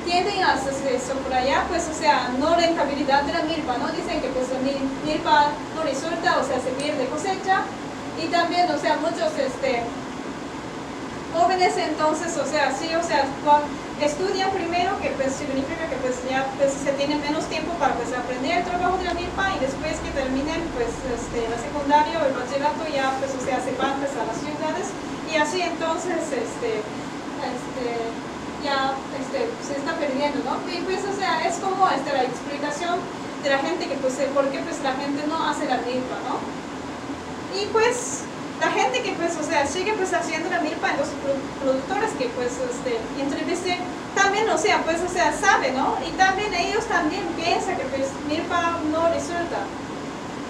tienden a subrayar, pues, o sea, no rentabilidad de la milpa, ¿no? Dicen que, pues, la milpa no resulta, o sea, se pierde cosecha. Y también, o sea, muchos, jóvenes, entonces, o sea, sí, o sea, estudian primero, que pues significa que pues ya pues, se tiene menos tiempo para pues aprender el trabajo de la milpa, y después que terminen pues la secundaria o el bachillerato ya pues o sea se van pues, a las ciudades, y así entonces ya se está perdiendo, ¿no? Y pues o sea es como la explicación de la gente que pues por qué pues la gente no hace la milpa, ¿no? Y pues la gente que pues, o sea, sigue pues haciendo la milpa, los productores que pues, entrevisté, también, o sea, pues, o sea, saben, ¿no? Y también ellos también piensan que pues milpa no resulta.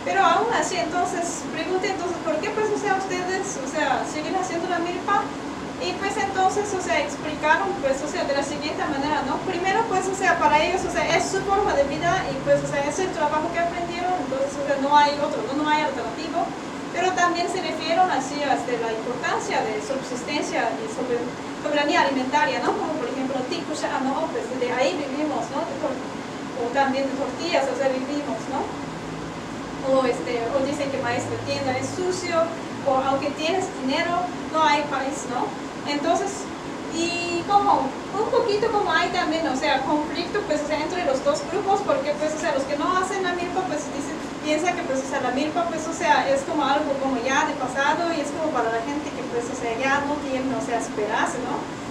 Pero aún así, entonces, pregunté, entonces, ¿por qué pues, o sea, ustedes, o sea, siguen haciendo la milpa? Y pues entonces, o sea, explicaron pues, o sea, de la siguiente manera, ¿no? Primero, pues, o sea, para ellos, o sea, es su forma de vida y pues, o sea, es el trabajo que aprendieron, entonces, o sea, no hay otro, no hay alternativo. Pero también se refieren así a la importancia de subsistencia y soberanía alimentaria, ¿no? Como por ejemplo, ¿no? Pues de ahí vivimos, ¿no? O también de tortillas, o sea, vivimos, ¿no? O dicen que maíz de tienda es sucio, o aunque tienes dinero, no hay país, ¿no? Entonces, y como un poquito como hay también, o sea, conflicto, pues, o sea, entre los dos grupos, porque, pues, o sea, los que no hacen la milpa, pues, piensan que, pues, o sea, la milpa, pues, o sea, es como algo como ya de pasado, y es como para la gente que, pues, o sea, ya no tiene, o sea, esperanza, ¿no?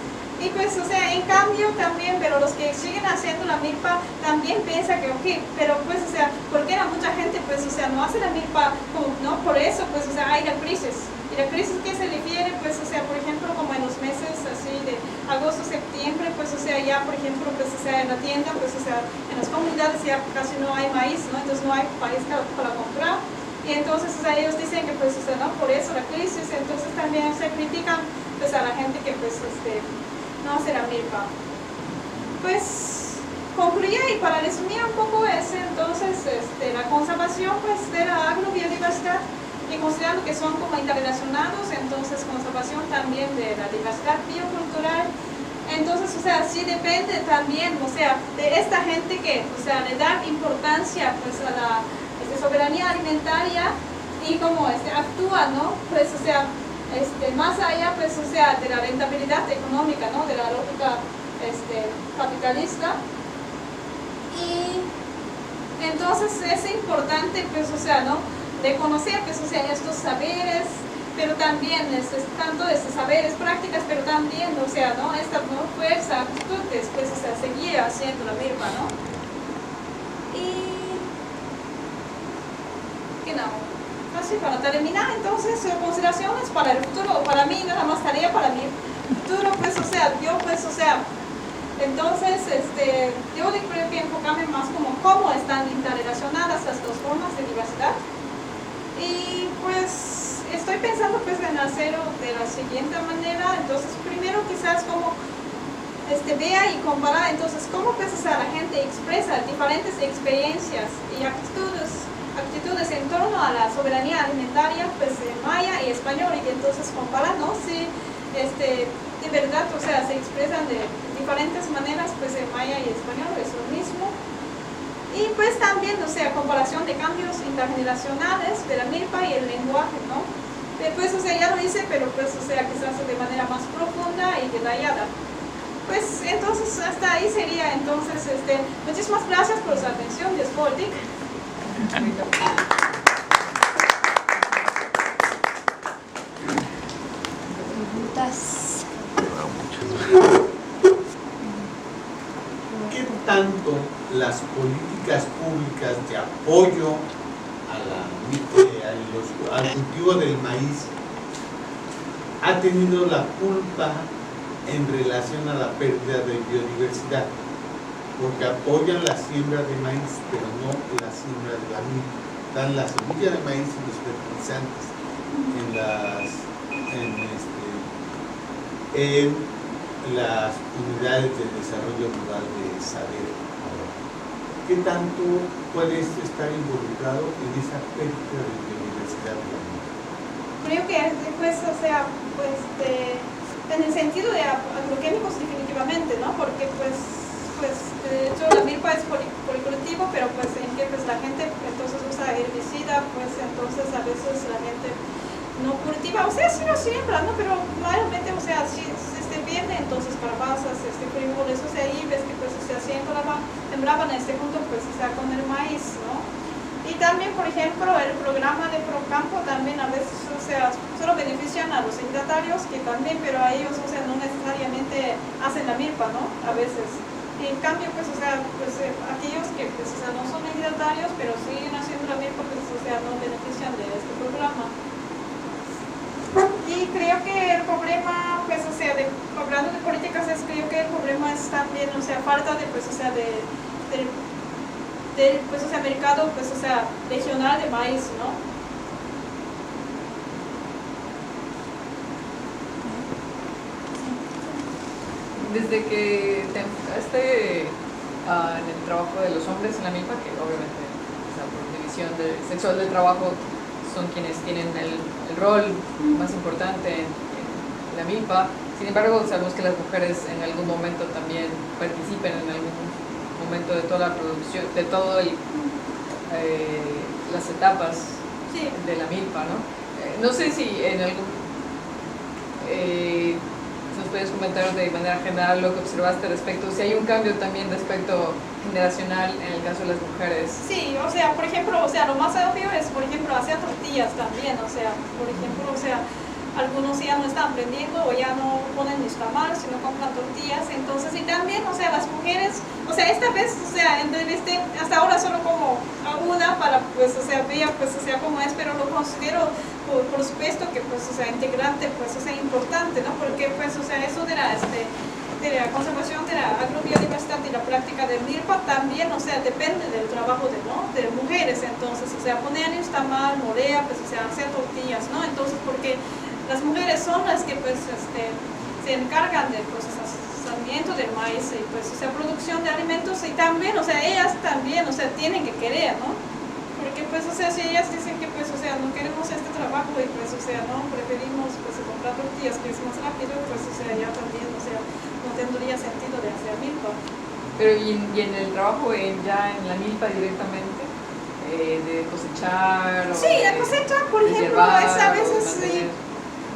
Y pues, o sea, en cambio también, pero los que siguen haciendo la milpa también piensan que, ok, pero pues, o sea, porque la mucha gente, pues, o sea, no hace la milpa, como, ¿no? Por eso, pues, o sea, hay la crisis. Y la crisis que se refiere, pues, o sea, por ejemplo, como en los meses así de agosto, septiembre, pues, o sea, ya, por ejemplo, pues, o sea, en la tienda, pues, o sea, en las comunidades ya casi no hay maíz, ¿no? Entonces no hay maíz para comprar. Y entonces, o sea, ellos dicen que, pues, o sea, no, por eso la crisis, entonces también se critican, pues, a la gente que, pues, no hace la milpa. Pues concluía, y para resumir un poco entonces la conservación pues de la agrobiodiversidad, y considerando que son como interrelacionados, entonces conservación también de la diversidad biocultural, entonces o sea sí depende también, o sea, de esta gente que, o sea, le da importancia pues a la soberanía alimentaria, y como actúa, ¿no? Pues o sea más allá, pues, o sea, de la rentabilidad económica, ¿no? De la lógica capitalista. Y entonces es importante, pues, o sea, ¿no? Reconocer, pues, o sea, estos saberes, pero también tanto saberes, prácticas, pero también, o sea, ¿no? Esta fuerza, actitudes, pues, o sea, seguir haciendo la milpa, ¿no? Y ¿qué no? Así, para terminar, entonces, consideraciones para el futuro, para mí, nada más tarea para mi futuro, pues, o sea, yo, pues, o sea, entonces, yo creo que enfocarme más como cómo están interrelacionadas las dos formas de diversidad, y pensando pues en hacerlo de la siguiente manera. Entonces primero quizás como vea y compara entonces cómo pues, o sea, la gente expresa diferentes experiencias y actitudes en torno a la soberanía alimentaria pues maya y español, y entonces comparar, ¿no? Si de verdad, o sea, se expresan de diferentes maneras pues en maya y español, es lo mismo. Y pues también, o sea, comparación de cambios intergeneracionales de la milpa y el lenguaje, ¿no? Pues, o sea, ya lo hice, pero pues, o sea, quizás de manera más profunda y detallada. Pues, entonces, hasta ahí sería, entonces, muchísimas gracias por su atención, Desfoldic. Preguntas. ¿Qué tanto las políticas públicas de apoyo al cultivo del maíz ha tenido la culpa en relación a la pérdida de biodiversidad? Porque apoyan la siembra de maíz, pero no la siembra de la milpa. Dan la semilla de maíz y los fertilizantes en las unidades de desarrollo rural de saber. ¿Qué tanto puede estar involucrado en esa pérdida de biodiversidad de la milpa? Creo que pues, o sea, pues en el sentido de agroquímicos definitivamente, ¿no? Porque pues de hecho la milpa es policultivo, pero pues en que pues la gente entonces usa herbicida, pues entonces a veces la gente no cultiva, o sea, sí lo siembra, ¿no? Pero mayormente, o sea, si se pierde entonces calabazas, frijoles, o sea, ahí ves que pues, o sea, sembraban junto, pues, o sea, con el maíz, ¿no? Y también, por ejemplo, el programa de Procampo también a veces, o sea, solo benefician a los ejidatarios, que también, pero a ellos, o sea, no necesariamente hacen la milpa, ¿no? A veces. Y en cambio, pues, o sea, aquellos que, pues, o sea, no son ejidatarios, pero siguen haciendo la milpa, pues, o sea, no benefician de este programa. Y creo que el problema, pues, o sea, hablando de políticas, creo que el problema es también, o sea, falta de, pues, o sea, del pues, o sea, mercado, pues, o sea, regional de maíz, ¿no? Desde que te enfocaste en el trabajo de los hombres en la milpa, que obviamente, o sea, por división sexual del trabajo, son quienes tienen el rol más importante en la milpa. Sin embargo, sabemos que las mujeres en algún momento también participen en algún momento de toda la producción, de todo las etapas Sí. de la milpa, ¿no? No sé si en algún nos puedes comentar de manera general lo que observaste respecto, si hay un cambio también respecto generacional en el caso de las mujeres. Sí, o sea, por ejemplo, o sea, lo más obvio es, por ejemplo, hacer tortillas también, o sea, por ejemplo, o sea, algunos ya no están aprendiendo o ya no ponen ni tamal, sino compran tortillas, entonces, y también, o sea, las mujeres, o sea, esta vez, o sea, hasta ahora solo como una para, pues, o sea, vea, pues, o sea, cómo es, pero lo considero, por supuesto, que, pues, o sea, integrante, pues, o sea, importante, ¿no? Porque, pues, o sea, eso de la conservación de la agrobiodiversidad y la práctica del milpa también, o sea, depende del trabajo de mujeres, entonces, o sea, poner tamal, morea, pues, o sea, hacer tortillas, ¿no? Entonces, porque las mujeres son las que, pues, se encargan del procesamiento del maíz y, pues, o sea, producción de alimentos, y también, o sea, ellas también, o sea, tienen que querer, ¿no? Porque, pues, o sea, si ellas dicen que, pues, o sea, no queremos este trabajo y, pues, o sea, no, preferimos, pues, comprar tortillas, que es más rápido, pues, o sea, ya también, o sea, no tendría sentido de hacer milpa. Pero y en el trabajo ya en la milpa directamente, de cosechar o sí, la cosecha, por ejemplo, es a veces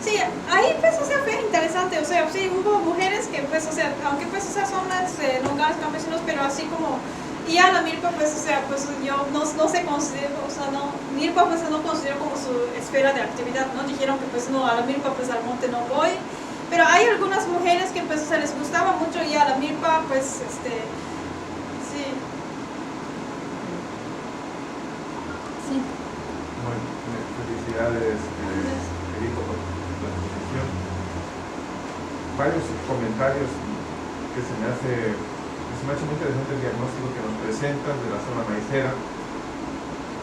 sí, ahí, pues, o sea, fue interesante, o sea, sí, hubo mujeres que, pues, o sea, aunque, pues, o sea, son las lugares campesinos, pero así como, y a la milpa, pues, o sea, pues, yo no se considero, o sea, no, milpa, pues, no considero como su esfera de actividad, ¿no? Dijeron que, pues, no, a la milpa, pues, al monte no voy, pero hay algunas mujeres que, pues, o sea, les gustaba mucho ir a la milpa, pues, sí. Sí. Bueno, felicidades, Erico, por la exposición. Varios comentarios que se me ha hecho muy interesante el diagnóstico que nos presentas de la zona maicera.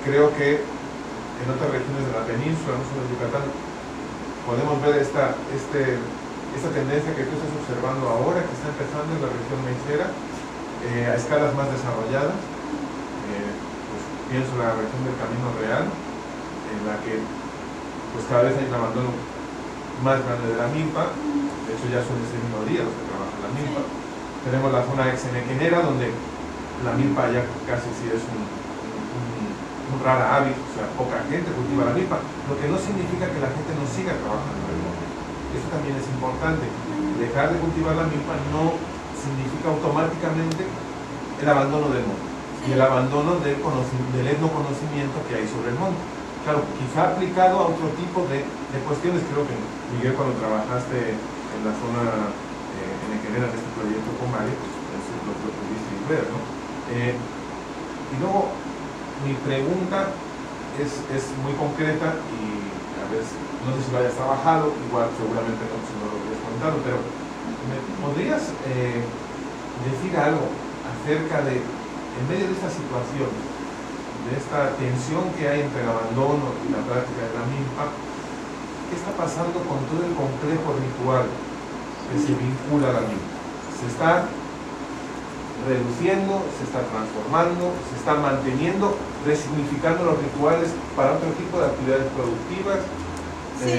Creo que en otras regiones de la península, no solo en Yucatán, podemos ver esta tendencia que tú estás observando ahora, que está empezando en la región maicera, a escalas más desarrolladas. Pues pienso en la región del Camino Real, en la que pues cada vez hay un abandono más grande de la milpa. De hecho ya suelen ser minoría los que trabajan la milpa. Tenemos la zona exenequenera, donde la milpa ya casi sí es un rara avis, o sea, poca gente cultiva la milpa, lo que no significa que la gente no siga trabajando en el monte. Eso también es importante. Dejar de cultivar la milpa no significa automáticamente el abandono del monte y el abandono del etnoconocimiento que hay sobre el monte. Claro, quizá aplicado a otro tipo de cuestiones. Creo que, Miguel, cuando trabajaste en la zona enequenera de este proyecto con Mario, pues eso lo pudiste ver, ¿no? Y luego, mi pregunta es muy concreta y a ver, no sé si lo hayas trabajado, igual seguramente no, si no lo habías contado, pero ¿me podrías decir algo acerca de, en medio de esta situación, de esta tensión que hay entre el abandono y la práctica de la milpa, qué está pasando con todo el complejo ritual que se vincula a la milpa? ¿Se está reduciendo, se está transformando, se está manteniendo, resignificando los rituales para otro tipo de actividades productivas? Sí.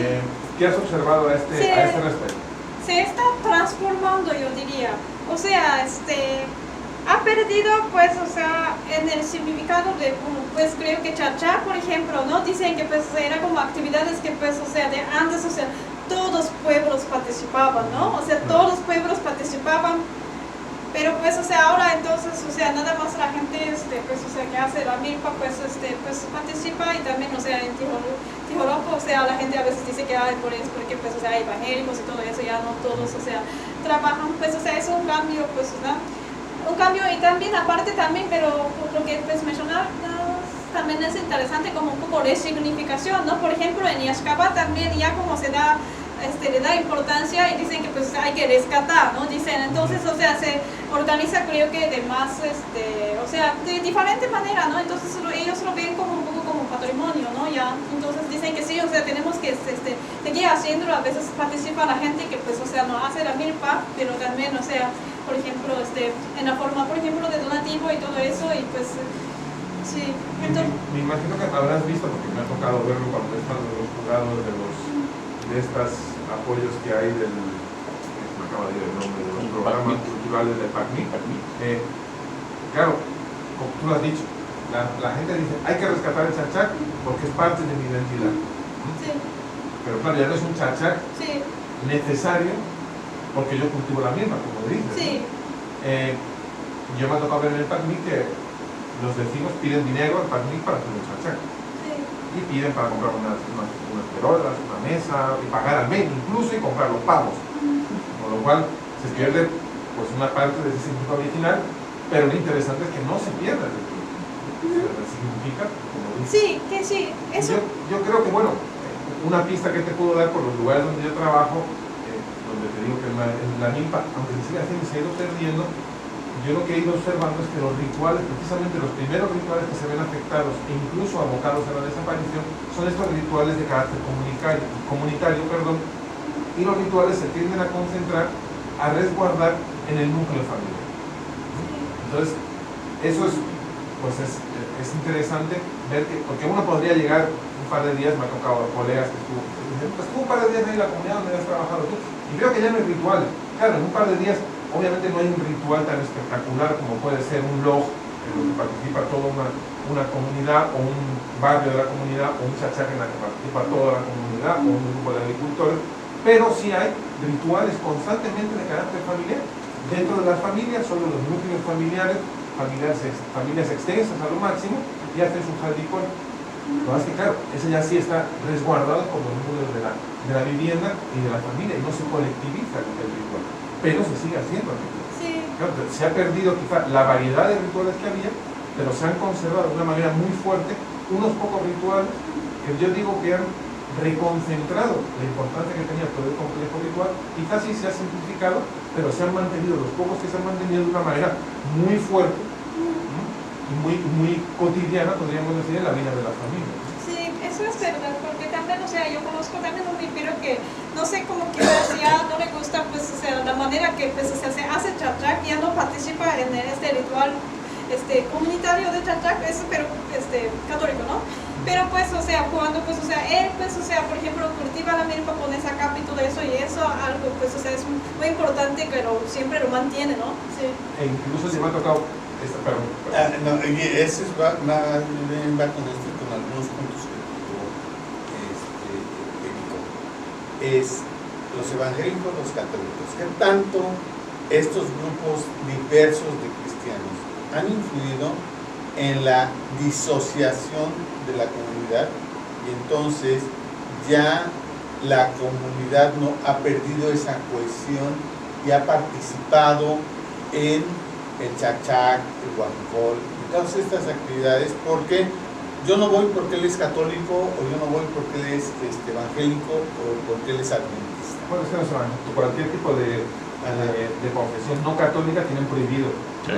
¿Qué has observado a este respecto? Se está transformando, yo diría. O sea, ha perdido, pues, o sea, en el significado de, pues, creo que chachá, por ejemplo, ¿no? Dicen que, pues, era como actividades que, pues, o sea, de antes, o sea, todos los pueblos participaban, ¿no? O sea, todos los pueblos participaban. Pero pues, o sea, ahora entonces, o sea, nada más la gente, pues, o sea, que hace la milpa, pues, pues participa. Y también, o sea, en Tijoloco, o sea, la gente a veces dice que hay por eso, porque, pues, o sea, hay evangélicos y todo eso, ya no todos, o sea, trabajan, pues, o sea, es un cambio, pues, ¿no? Un cambio. Y también, aparte también, pero lo que, pues, mencionar, también es interesante como un poco de significación, ¿no? Por ejemplo, en Yaxcaba también ya como se da, le da importancia y dicen que pues hay que rescatar, ¿no? Dicen, entonces, o sea, se organiza, creo que de más, o sea, de diferente manera, ¿no? Entonces ellos lo ven como un poco como patrimonio, ¿no? Ya, entonces dicen que sí, o sea, tenemos que seguir haciéndolo. A veces participa la gente que pues, o sea, no hace la milpa, pero también, o sea, por ejemplo, en la forma, por ejemplo, de donativo y todo eso, y pues, sí. Entonces, me imagino que habrás visto, porque me ha tocado verlo cuando he estado en los jurados de estos apoyos que hay me acaba de ir el nombre de los programas culturales del PACMI. Claro, como tú lo has dicho, la gente dice, hay que rescatar el chachac porque es parte de mi identidad. sí. Pero claro, ya no es un chachac Sí, necesario porque yo cultivo la misma, como dices. sí. Yo me ha tocado ver en el PACMI que los vecinos piden dinero al PACMI para hacer un chachac. Y piden para comprar unas perolas, una mesa, y pagar al mes incluso, y comprar los pavos. Con lo cual se pierde pues una parte de ese significado original, pero lo interesante es que no se pierda el significa, como dice. Sí, que sí. Eso. Yo creo que, bueno, una pista que te puedo dar por los lugares donde yo trabajo, donde te digo que en la milpa, aunque se siga haciendo, se ha ido perdiendo. Yo lo que he ido observando es que los rituales, precisamente los primeros rituales que se ven afectados e incluso abocados a la desaparición, son estos rituales de carácter comunitario, y los rituales se tienden a concentrar, a resguardar en el núcleo familiar. Entonces, eso es interesante ver que, porque uno podría llegar un par de días, me ha tocado colegas que estuvo un par de días ahí en la comunidad donde has trabajado tú, y creo que ya no hay rituales. Claro, en un par de días obviamente no hay un ritual tan espectacular como puede ser un log en el que participa toda una comunidad o un barrio de la comunidad o un chachac en la que participa toda la comunidad o un grupo de agricultores, pero sí hay rituales constantemente de carácter familiar. Dentro de las familias, solo los núcleos familiares, familias extensas a lo máximo, y hacen su jardicón. Lo que es que claro, ese ya sí está resguardado por los núcleos de la vivienda y de la familia, y no se colectiviza el ritual. Pero se sigue haciendo el ritual. Sí. Claro, se ha perdido quizá la variedad de rituales que había, pero se han conservado de una manera muy fuerte unos pocos rituales que yo digo que han reconcentrado la importancia que tenía todo el complejo ritual. Quizás sí se ha simplificado, pero se han mantenido, los pocos que se han mantenido de una manera muy fuerte y muy cotidiana, podríamos decir, en la vida de la familia. Sí, eso es verdad, porque también también, o sea, yo conozco también un vipiro que, no sé, como que ya no le gusta, pues, o sea, la manera que, pues, o sea, se hace chachak, ya no participa en este ritual comunitario de chachak, pero católico, ¿no? Pero pues, o sea, cuando, pues, o sea, él, pues, o sea, por ejemplo, cultiva la milpa, pone esa capa y todo eso, y eso algo, pues, o sea, es muy importante que siempre lo mantiene, ¿no? Sí. E incluso si me ha tocado, perdón. No, y ese va con esto y con algunos puntos que tuvo Erico. Es los evangélicos, los católicos. ¿Qué tanto estos grupos diversos de cristianos han influido en la disociación de la comunidad? Y entonces ya la comunidad no ha perdido esa cohesión y ha participado en el chachac, el guacicol y todas estas actividades, porque yo no voy porque él es católico, o yo no voy porque él es evangélico, o porque él es adventista. Bueno, es que no se van. Cualquier tipo de confesión no católica tienen prohibido. Sí.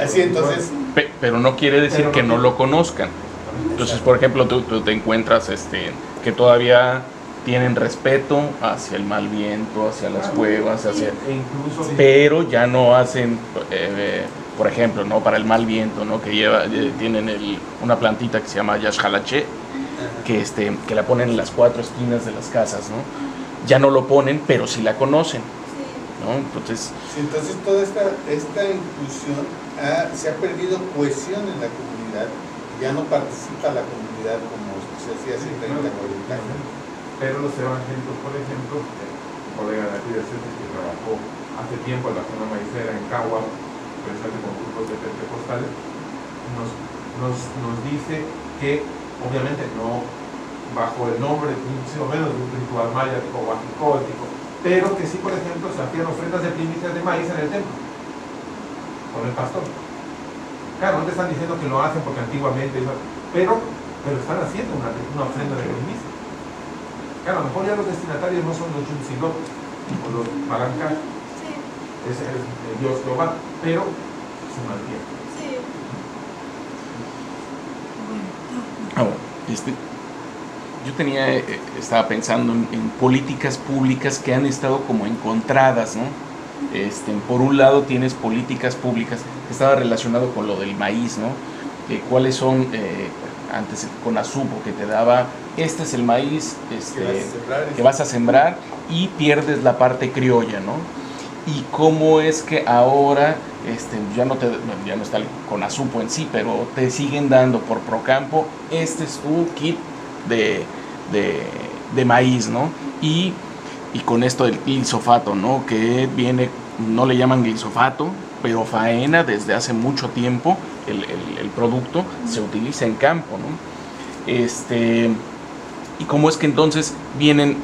Así entonces. Pero no quiere decir que no lo conozcan. Entonces, por ejemplo, tú te encuentras que todavía tienen respeto hacia el mal viento, hacia las cuevas, hacia... incluso, pero ya no hacen, por ejemplo, ¿no? Para el mal viento, ¿no? Que tienen una plantita que se llama yashalache, que la ponen en las 4 esquinas de las casas, ¿no? Ya no lo ponen, pero sí la conocen, ¿no? Entonces toda esta inclusión se ha perdido cohesión en la comunidad, y ya no participa la comunidad como se hacía hace 30, 40 años. Pero los evangélicos, por ejemplo, un colega de aquí de Cetis que trabajó hace tiempo en la zona maicera en Cagua, precisamente con grupos de pentecostales, nos dice que obviamente no bajo el nombre, sino menos de un ritual maya tipo guajicótico, pero que sí, por ejemplo, se hacían ofrendas de primicias de maíz en el templo con el pastor. Claro, no te están diciendo que lo hacen porque antiguamente, pero están haciendo una ofrenda de primicia. Claro, a lo mejor ya los destinatarios no son los Yunsilot o los Malancas, es el Dios Jehová, pero se mantiene. Sí. Yo estaba pensando en políticas públicas que han estado como encontradas, ¿no? Por un lado tienes políticas públicas que estaba relacionado con lo del maíz, ¿no? ¿Cuáles son? Antes con Azupo, que te daba, este es el maíz que vas a sembrar y pierdes la parte criolla, ¿no? Y cómo es que ahora ya no está el Conazupo en sí, pero te siguen dando por Procampo, este es un kit de maíz, ¿no? Y con esto del glisofato, ¿no? Que viene, no le llaman glisofato, pero faena desde hace mucho tiempo. El producto se utiliza en campo, ¿no? Y cómo es que entonces vienen,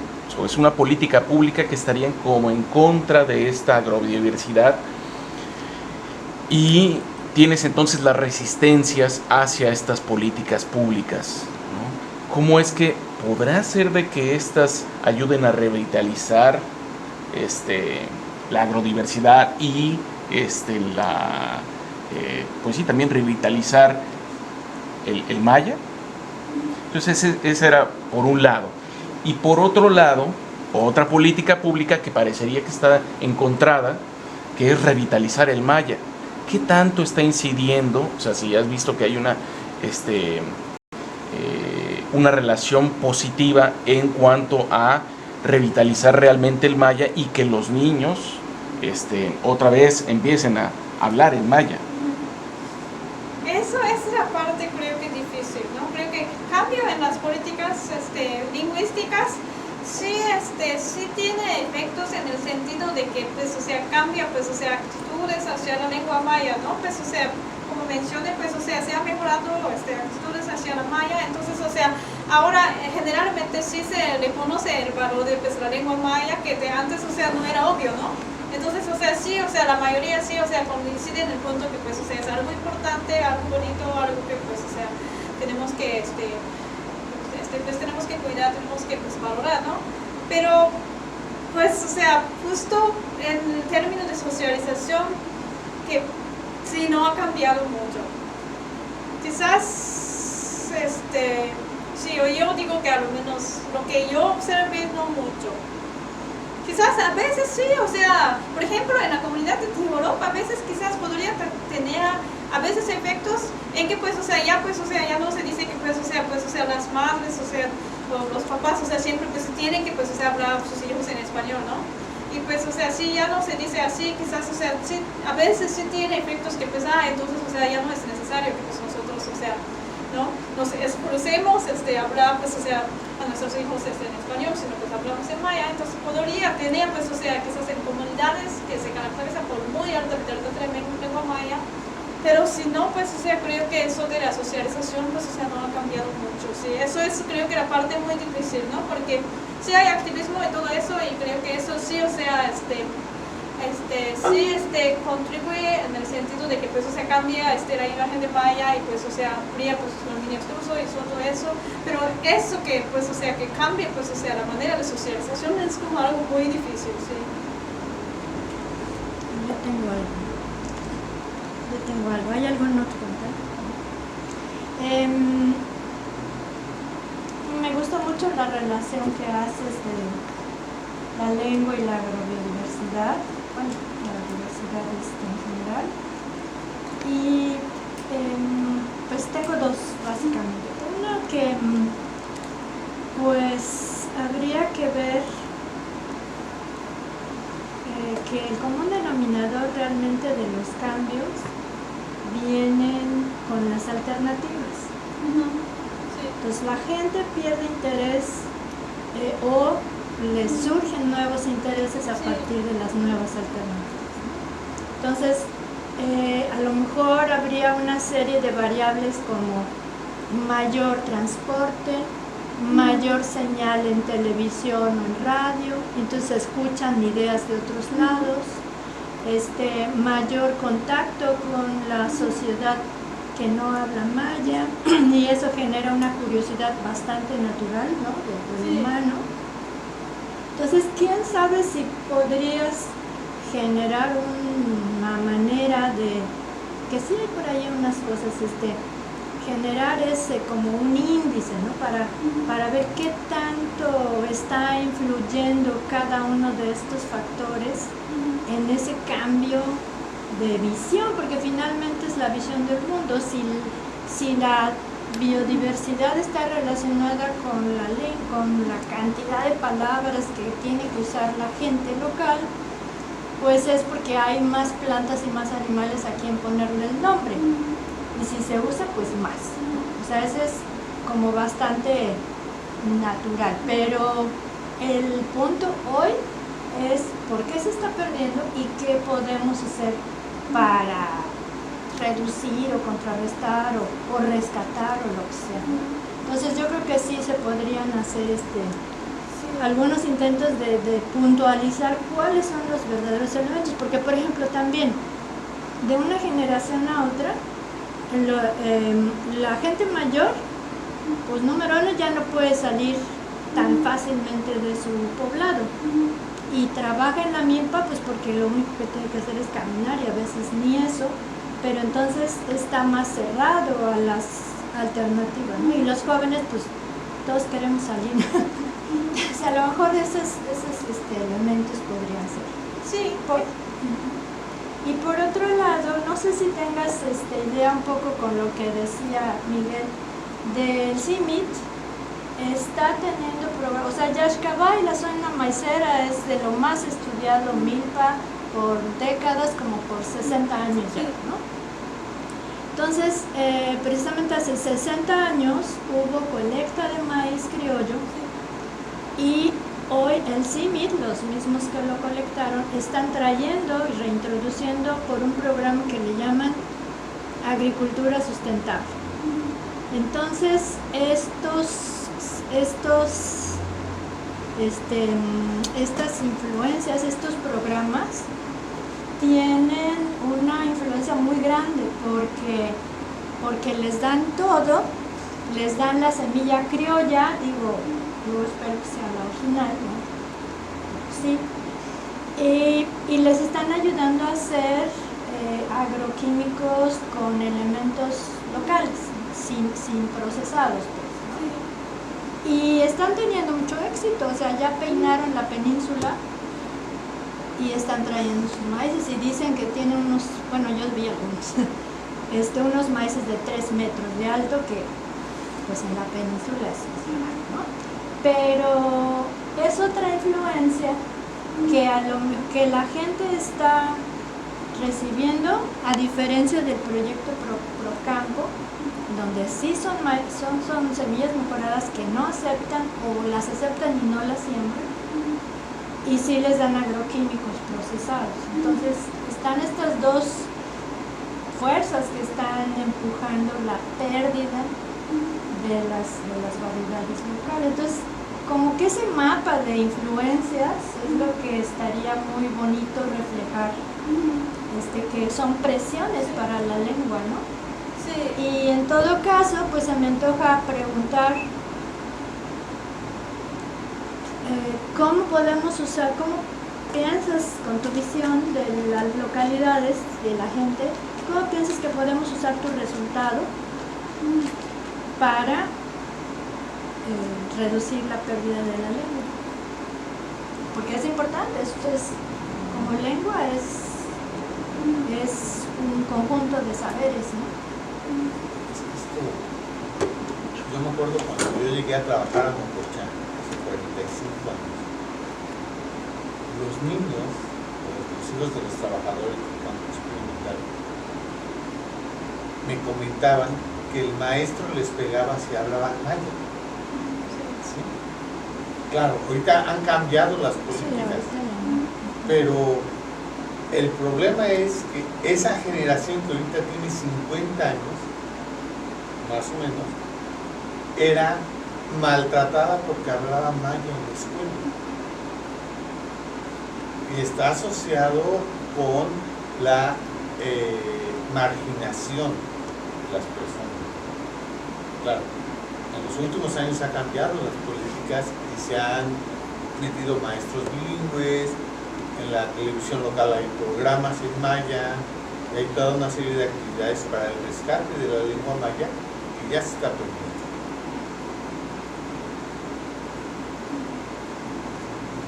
es una política pública que estarían como en contra de esta agrobiodiversidad, y tienes entonces las resistencias hacia estas políticas públicas, ¿no? ¿Cómo es que podrá ser de que estas ayuden a revitalizar la agrodiversidad y pues sí, también revitalizar el maya? Entonces ese era por un lado. Y por otro lado, otra política pública que parecería que está encontrada, que es revitalizar el maya. ¿Qué tanto está incidiendo? O sea, si has visto que hay una relación positiva en cuanto a revitalizar realmente el maya y que los niños otra vez empiecen a hablar el maya. Eso es la parte, creo que difícil, ¿no? Creo que cambio en las políticas lingüísticas sí tiene efectos en el sentido de que, pues, o sea, cambia, pues, o sea, actitudes hacia la lengua maya, ¿no? Pues, o sea, como mencioné, pues, o sea, se ha mejorado actitudes hacia la maya, entonces, o sea, ahora generalmente sí se le conoce el valor de, pues, la lengua maya, que de antes, o sea, no era obvio, ¿no? Entonces, o sea, sí, o sea, la mayoría sí, o sea, coincide en el punto que, pues, o sea, es algo importante, algo bonito, algo que, pues, o sea, tenemos que, pues, tenemos que cuidar, tenemos que, pues, valorar, ¿no? Pero, pues, o sea, justo en términos de socialización, que sí, no ha cambiado mucho. Quizás, sí, yo digo que a lo menos lo que yo observé no mucho. Quizás a veces sí, o sea, por ejemplo, en la comunidad de Europa, a veces quizás podría tener a veces efectos en que pues, o sea, ya no se dice que pues, o sea, las madres, o sea, los papás, o sea, siempre pues tienen que pues, o sea, hablar a sus hijos en español, ¿no? Y pues, o sea, sí, ya no se dice así, quizás, o sea, sí, a veces sí tiene efectos que pues, entonces, o sea, ya no es necesario que pues nosotros, o sea, ¿no? Nos esforcemos, hablar, pues, o sea, a nuestros hijos en español, sino pues hablamos en maya, entonces podría tener, pues, o sea, quizás en comunidades que se caracterizan por muy alta literatura en lengua maya, pero si no, pues, o sea, creo que eso de la socialización, pues, o sea, no ha cambiado mucho, sí, eso es, creo que la parte muy difícil, ¿no? Porque sí hay activismo y todo eso, y creo que eso sí, o sea, contribuye en el sentido de que pues o sea cambia la imagen de maya y pues o sea habría pues los niños uso y todo eso, pero eso que pues o sea que cambie pues o sea la manera de socialización es como algo muy difícil, sí. Yo tengo algo. ¿Hay algún otro comentario? Me gusta mucho la relación que haces de la lengua y la agrobiodiversidad, bueno, la diversidad en general. Y pues tengo dos, básicamente. Uno que pues habría que ver que el común denominador realmente de los cambios vienen con las alternativas. Sí. Entonces la gente pierde interés o les surgen nuevos intereses a partir de las nuevas alternativas, ¿no? Entonces, a lo mejor habría una serie de variables como mayor transporte, mayor señal en televisión o en radio, entonces escuchan ideas de otros lados, mayor contacto con la sociedad que no habla maya, y eso genera una curiosidad bastante natural, ¿no?, del humano. Entonces, ¿quién sabe si podrías generar una manera de, que sí hay por ahí unas cosas, generar ese como un índice, ¿no?, para ver qué tanto está influyendo cada uno de estos factores en ese cambio de visión, porque finalmente es la visión del mundo. Si la biodiversidad está relacionada con la ley, con la cantidad de palabras que tiene que usar la gente local, pues es porque hay más plantas y más animales a quien ponerle el nombre, y si se usa, pues más, ¿no? O sea, ese es como bastante natural, pero el punto hoy es por qué se está perdiendo y qué podemos hacer para reducir o contrarrestar o rescatar o lo que sea. Entonces yo creo que sí se podrían hacer algunos intentos de puntualizar cuáles son los verdaderos elementos, porque por ejemplo también de una generación a otra la gente mayor, pues número uno, ya no puede salir tan fácilmente de su poblado y trabaja en la milpa pues porque lo único que tiene que hacer es caminar, y a veces ni eso, pero entonces está más cerrado a las alternativas, ¿no? Y los jóvenes pues todos queremos salir. O sea, a lo mejor esos elementos podrían ser. Sí. Y por otro lado, no sé si tengas idea un poco con lo que decía Miguel del CIMMYT. Está teniendo programas, o sea, Yaxcabay, la zona maicera, es de lo más estudiado milpa por décadas, como por 60 años ya, ¿no? Entonces, precisamente hace 60 años hubo colecta de maíz criollo, y hoy el CIMMYT, los mismos que lo colectaron, están trayendo y reintroduciendo por un programa que le llaman agricultura sustentable. Entonces, estas influencias, estos programas tienen una influencia muy grande porque les dan todo, les dan la semilla criolla, yo espero que sea la original, ¿no? Sí. Y les están ayudando a hacer agroquímicos con elementos locales, sin procesados, pues, ¿no? Y están teniendo mucho éxito, o sea, ya peinaron la península y están trayendo sus maíces y dicen que tienen unos, bueno, yo vi algunos, unos maíces de 3 metros de alto que pues en la península es raro, ¿no? Pero es otra influencia que la gente está recibiendo, a diferencia del proyecto Procampo, donde sí son semillas mejoradas que no aceptan o las aceptan y no las siembran, y sí les dan agroquímicos procesados. Entonces están estas dos fuerzas que están empujando la pérdida de las variedades locales. Entonces, como que ese mapa de influencias es lo que estaría muy bonito reflejar, que son presiones para la lengua, ¿no? Sí. Y en todo caso, pues se me antoja preguntar cómo podemos usar, cómo piensas con tu visión de las localidades, de la gente, cómo piensas que podemos usar tu resultado para reducir la pérdida de la lengua. Porque es importante, esto es, como lengua es un conjunto de saberes, ¿no? Yo me acuerdo cuando yo llegué a trabajar a Moncochá, hace 45 años, los niños, los hijos de los trabajadores del campo experimental, me comentaban que el maestro les pegaba si hablaban maya. ¿Sí? Claro, ahorita han cambiado las políticas, pero el problema es que esa generación que ahorita tiene 50 años, más o menos, era maltratada porque hablaba maya en la escuela. Y está asociado con la marginación de las personas. Claro, en los últimos años ha cambiado las políticas y se han metido maestros bilingües. En la televisión local hay programas en maya, y hay toda una serie de actividades para el rescate de la lengua maya que ya se está perdiendo.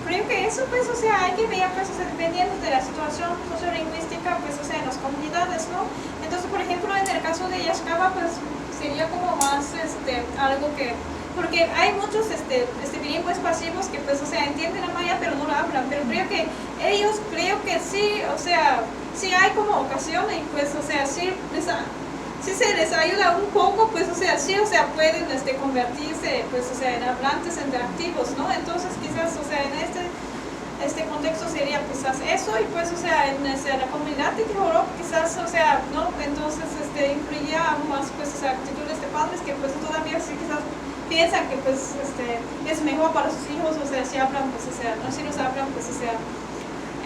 Creo que eso, pues, o sea, hay que ver, pues, o sea, dependiendo de la situación sociolingüística, pues, o sea, en las comunidades, ¿no? Entonces, por ejemplo, en el caso de Yaxcaba, pues, sería como más, algo que, porque hay muchos, bilingües pasivos que, pues, o sea, entienden la maya, pero no la hablan, pero creo que ellos, sí, o sea, sí hay como ocasión y, pues, o sea, sí se les ayuda un poco, pues, o sea, sí, o sea, pueden convertirse, pues, o sea, en hablantes interactivos, ¿no? Entonces, quizás, o sea, en este contexto sería quizás eso, y pues, o sea, en la comunidad de Tijoró, quizás, o sea, ¿no? Entonces, influiría aún más, pues, o sea, actitudes de padres que, pues, todavía sí quizás piensan que, pues, es mejor para sus hijos, o sea, si hablan, pues, o sea, no si los hablan, pues, o sea,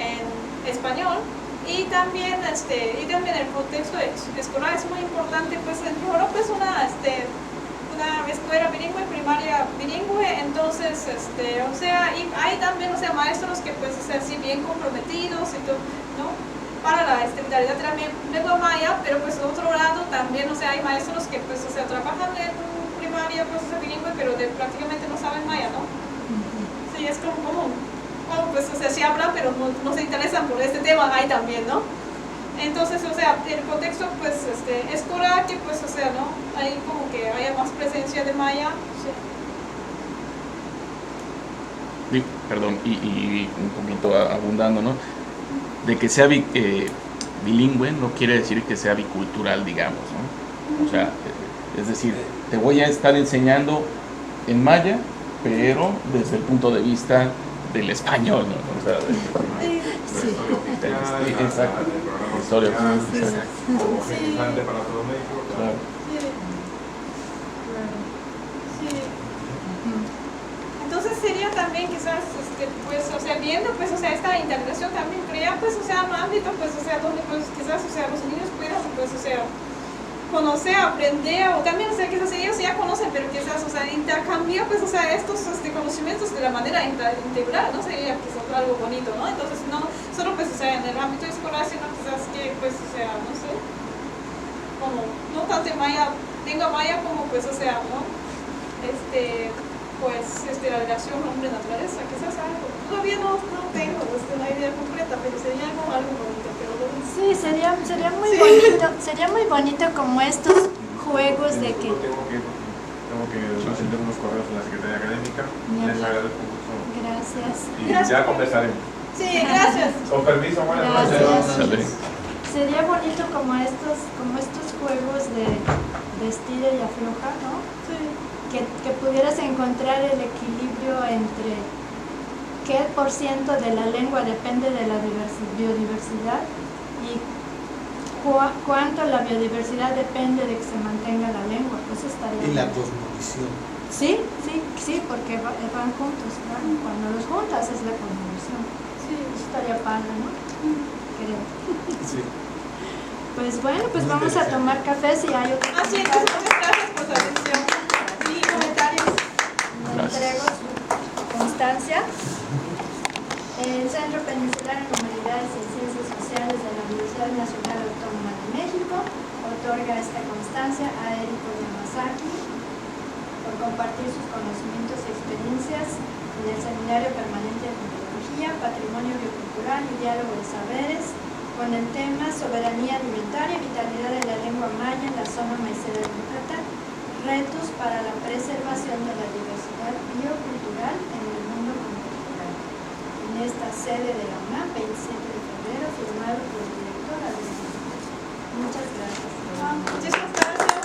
en español. Y también el contexto escolar es muy importante, pues en Europa es una escuela bilingüe, primaria bilingüe, entonces, o sea, y hay también, o sea, maestros que, pues, o sea, sí bien comprometidos y todo, ¿no? Para la vitalidad de la lengua maya, pero pues por otro lado también, o sea, hay maestros que, pues, o sea, trabajan en primaria, pues, o sea, bilingüe, pero prácticamente no saben maya, ¿no? Sí, es como común. Bueno, pues, o sea, sí hablan, pero no se interesan por este tema, hay también, ¿no? Entonces, o sea, el contexto, pues, escolar, que, pues, o sea, ¿no? Hay como que haya más presencia de maya, sí. Perdón, y un poquito abundando, ¿no? De que sea bilingüe no quiere decir que sea bicultural, digamos, ¿no? O sea, es decir, te voy a estar enseñando en maya, pero desde el punto de vista del español, ¿no? O sea, exacto. Historia oficial. Homogeneizante para todo México. Claro. Sí. Entonces sería también quizás, pues, o sea, viendo, pues, o sea, esta integración también crea, pues, o sea, un ámbito, pues, o sea, donde, pues, quizás, o sea, los niños puedan, pues, o sea, conocer, aprender, o también, o sea, quizás ellos ya conocen, pero quizás, o sea, intercambiar, pues, o sea, estos conocimientos de la manera integral, ¿no? Sería quizás algo bonito, ¿no? Entonces, no solo, pues, o sea, en el ámbito escolar, sino quizás que, pues, o sea, no sé, como, no tanto en maya, lengua maya como, pues, o sea, ¿no? pues la relación hombre-naturaleza, quizás algo. Todavía no tengo una idea concreta, pero sería algo bonito. Pero Sí, sería muy Sí. bonito, sería muy bonito como estos juegos de que... Tengo que hacer unos correos en la Secretaría Académica. Bien. Les agradezco mucho. Gracias. Y ya conversaremos. sí, gracias. Con permiso, buenas Gracias. noches. Sale. Sería bonito como estos juegos de estira y afloja, ¿no? Sí. Que pudieras encontrar el equilibrio entre qué por ciento de la lengua depende de la biodiversidad y cuánto la biodiversidad depende de que se mantenga la lengua. Pues estaría Y la bien. cosmovisión. Sí, porque van juntos, claro. Cuando los juntas es la cosmovisión. Sí. Eso estaría padre, ¿no? Creo. Sí. Pues bueno, pues Muy vamos a interesante. tomar café si hay otro Así es, comentario. muchas gracias por su atención. Sí, comentarios. Le Gracias. entrego su constancia. El Centro Peninsular en Humanidades y Ciencias Sociales de la Universidad Nacional Autónoma de México otorga esta constancia a Eriko Yamazaki por compartir sus conocimientos y experiencias en el Seminario Permanente de Biología, Patrimonio Biocultural y Diálogo de Saberes con el tema Soberanía Alimentaria y Vitalidad de la Lengua Maya en la Zona Maicera de Yucatán, retos para la preservación de la diversidad biocultural en el mundo contemporáneo. En esta sede de la UNAM, 27 de febrero, firmado por el director Adrián. Muchas gracias. Muchísimas gracias.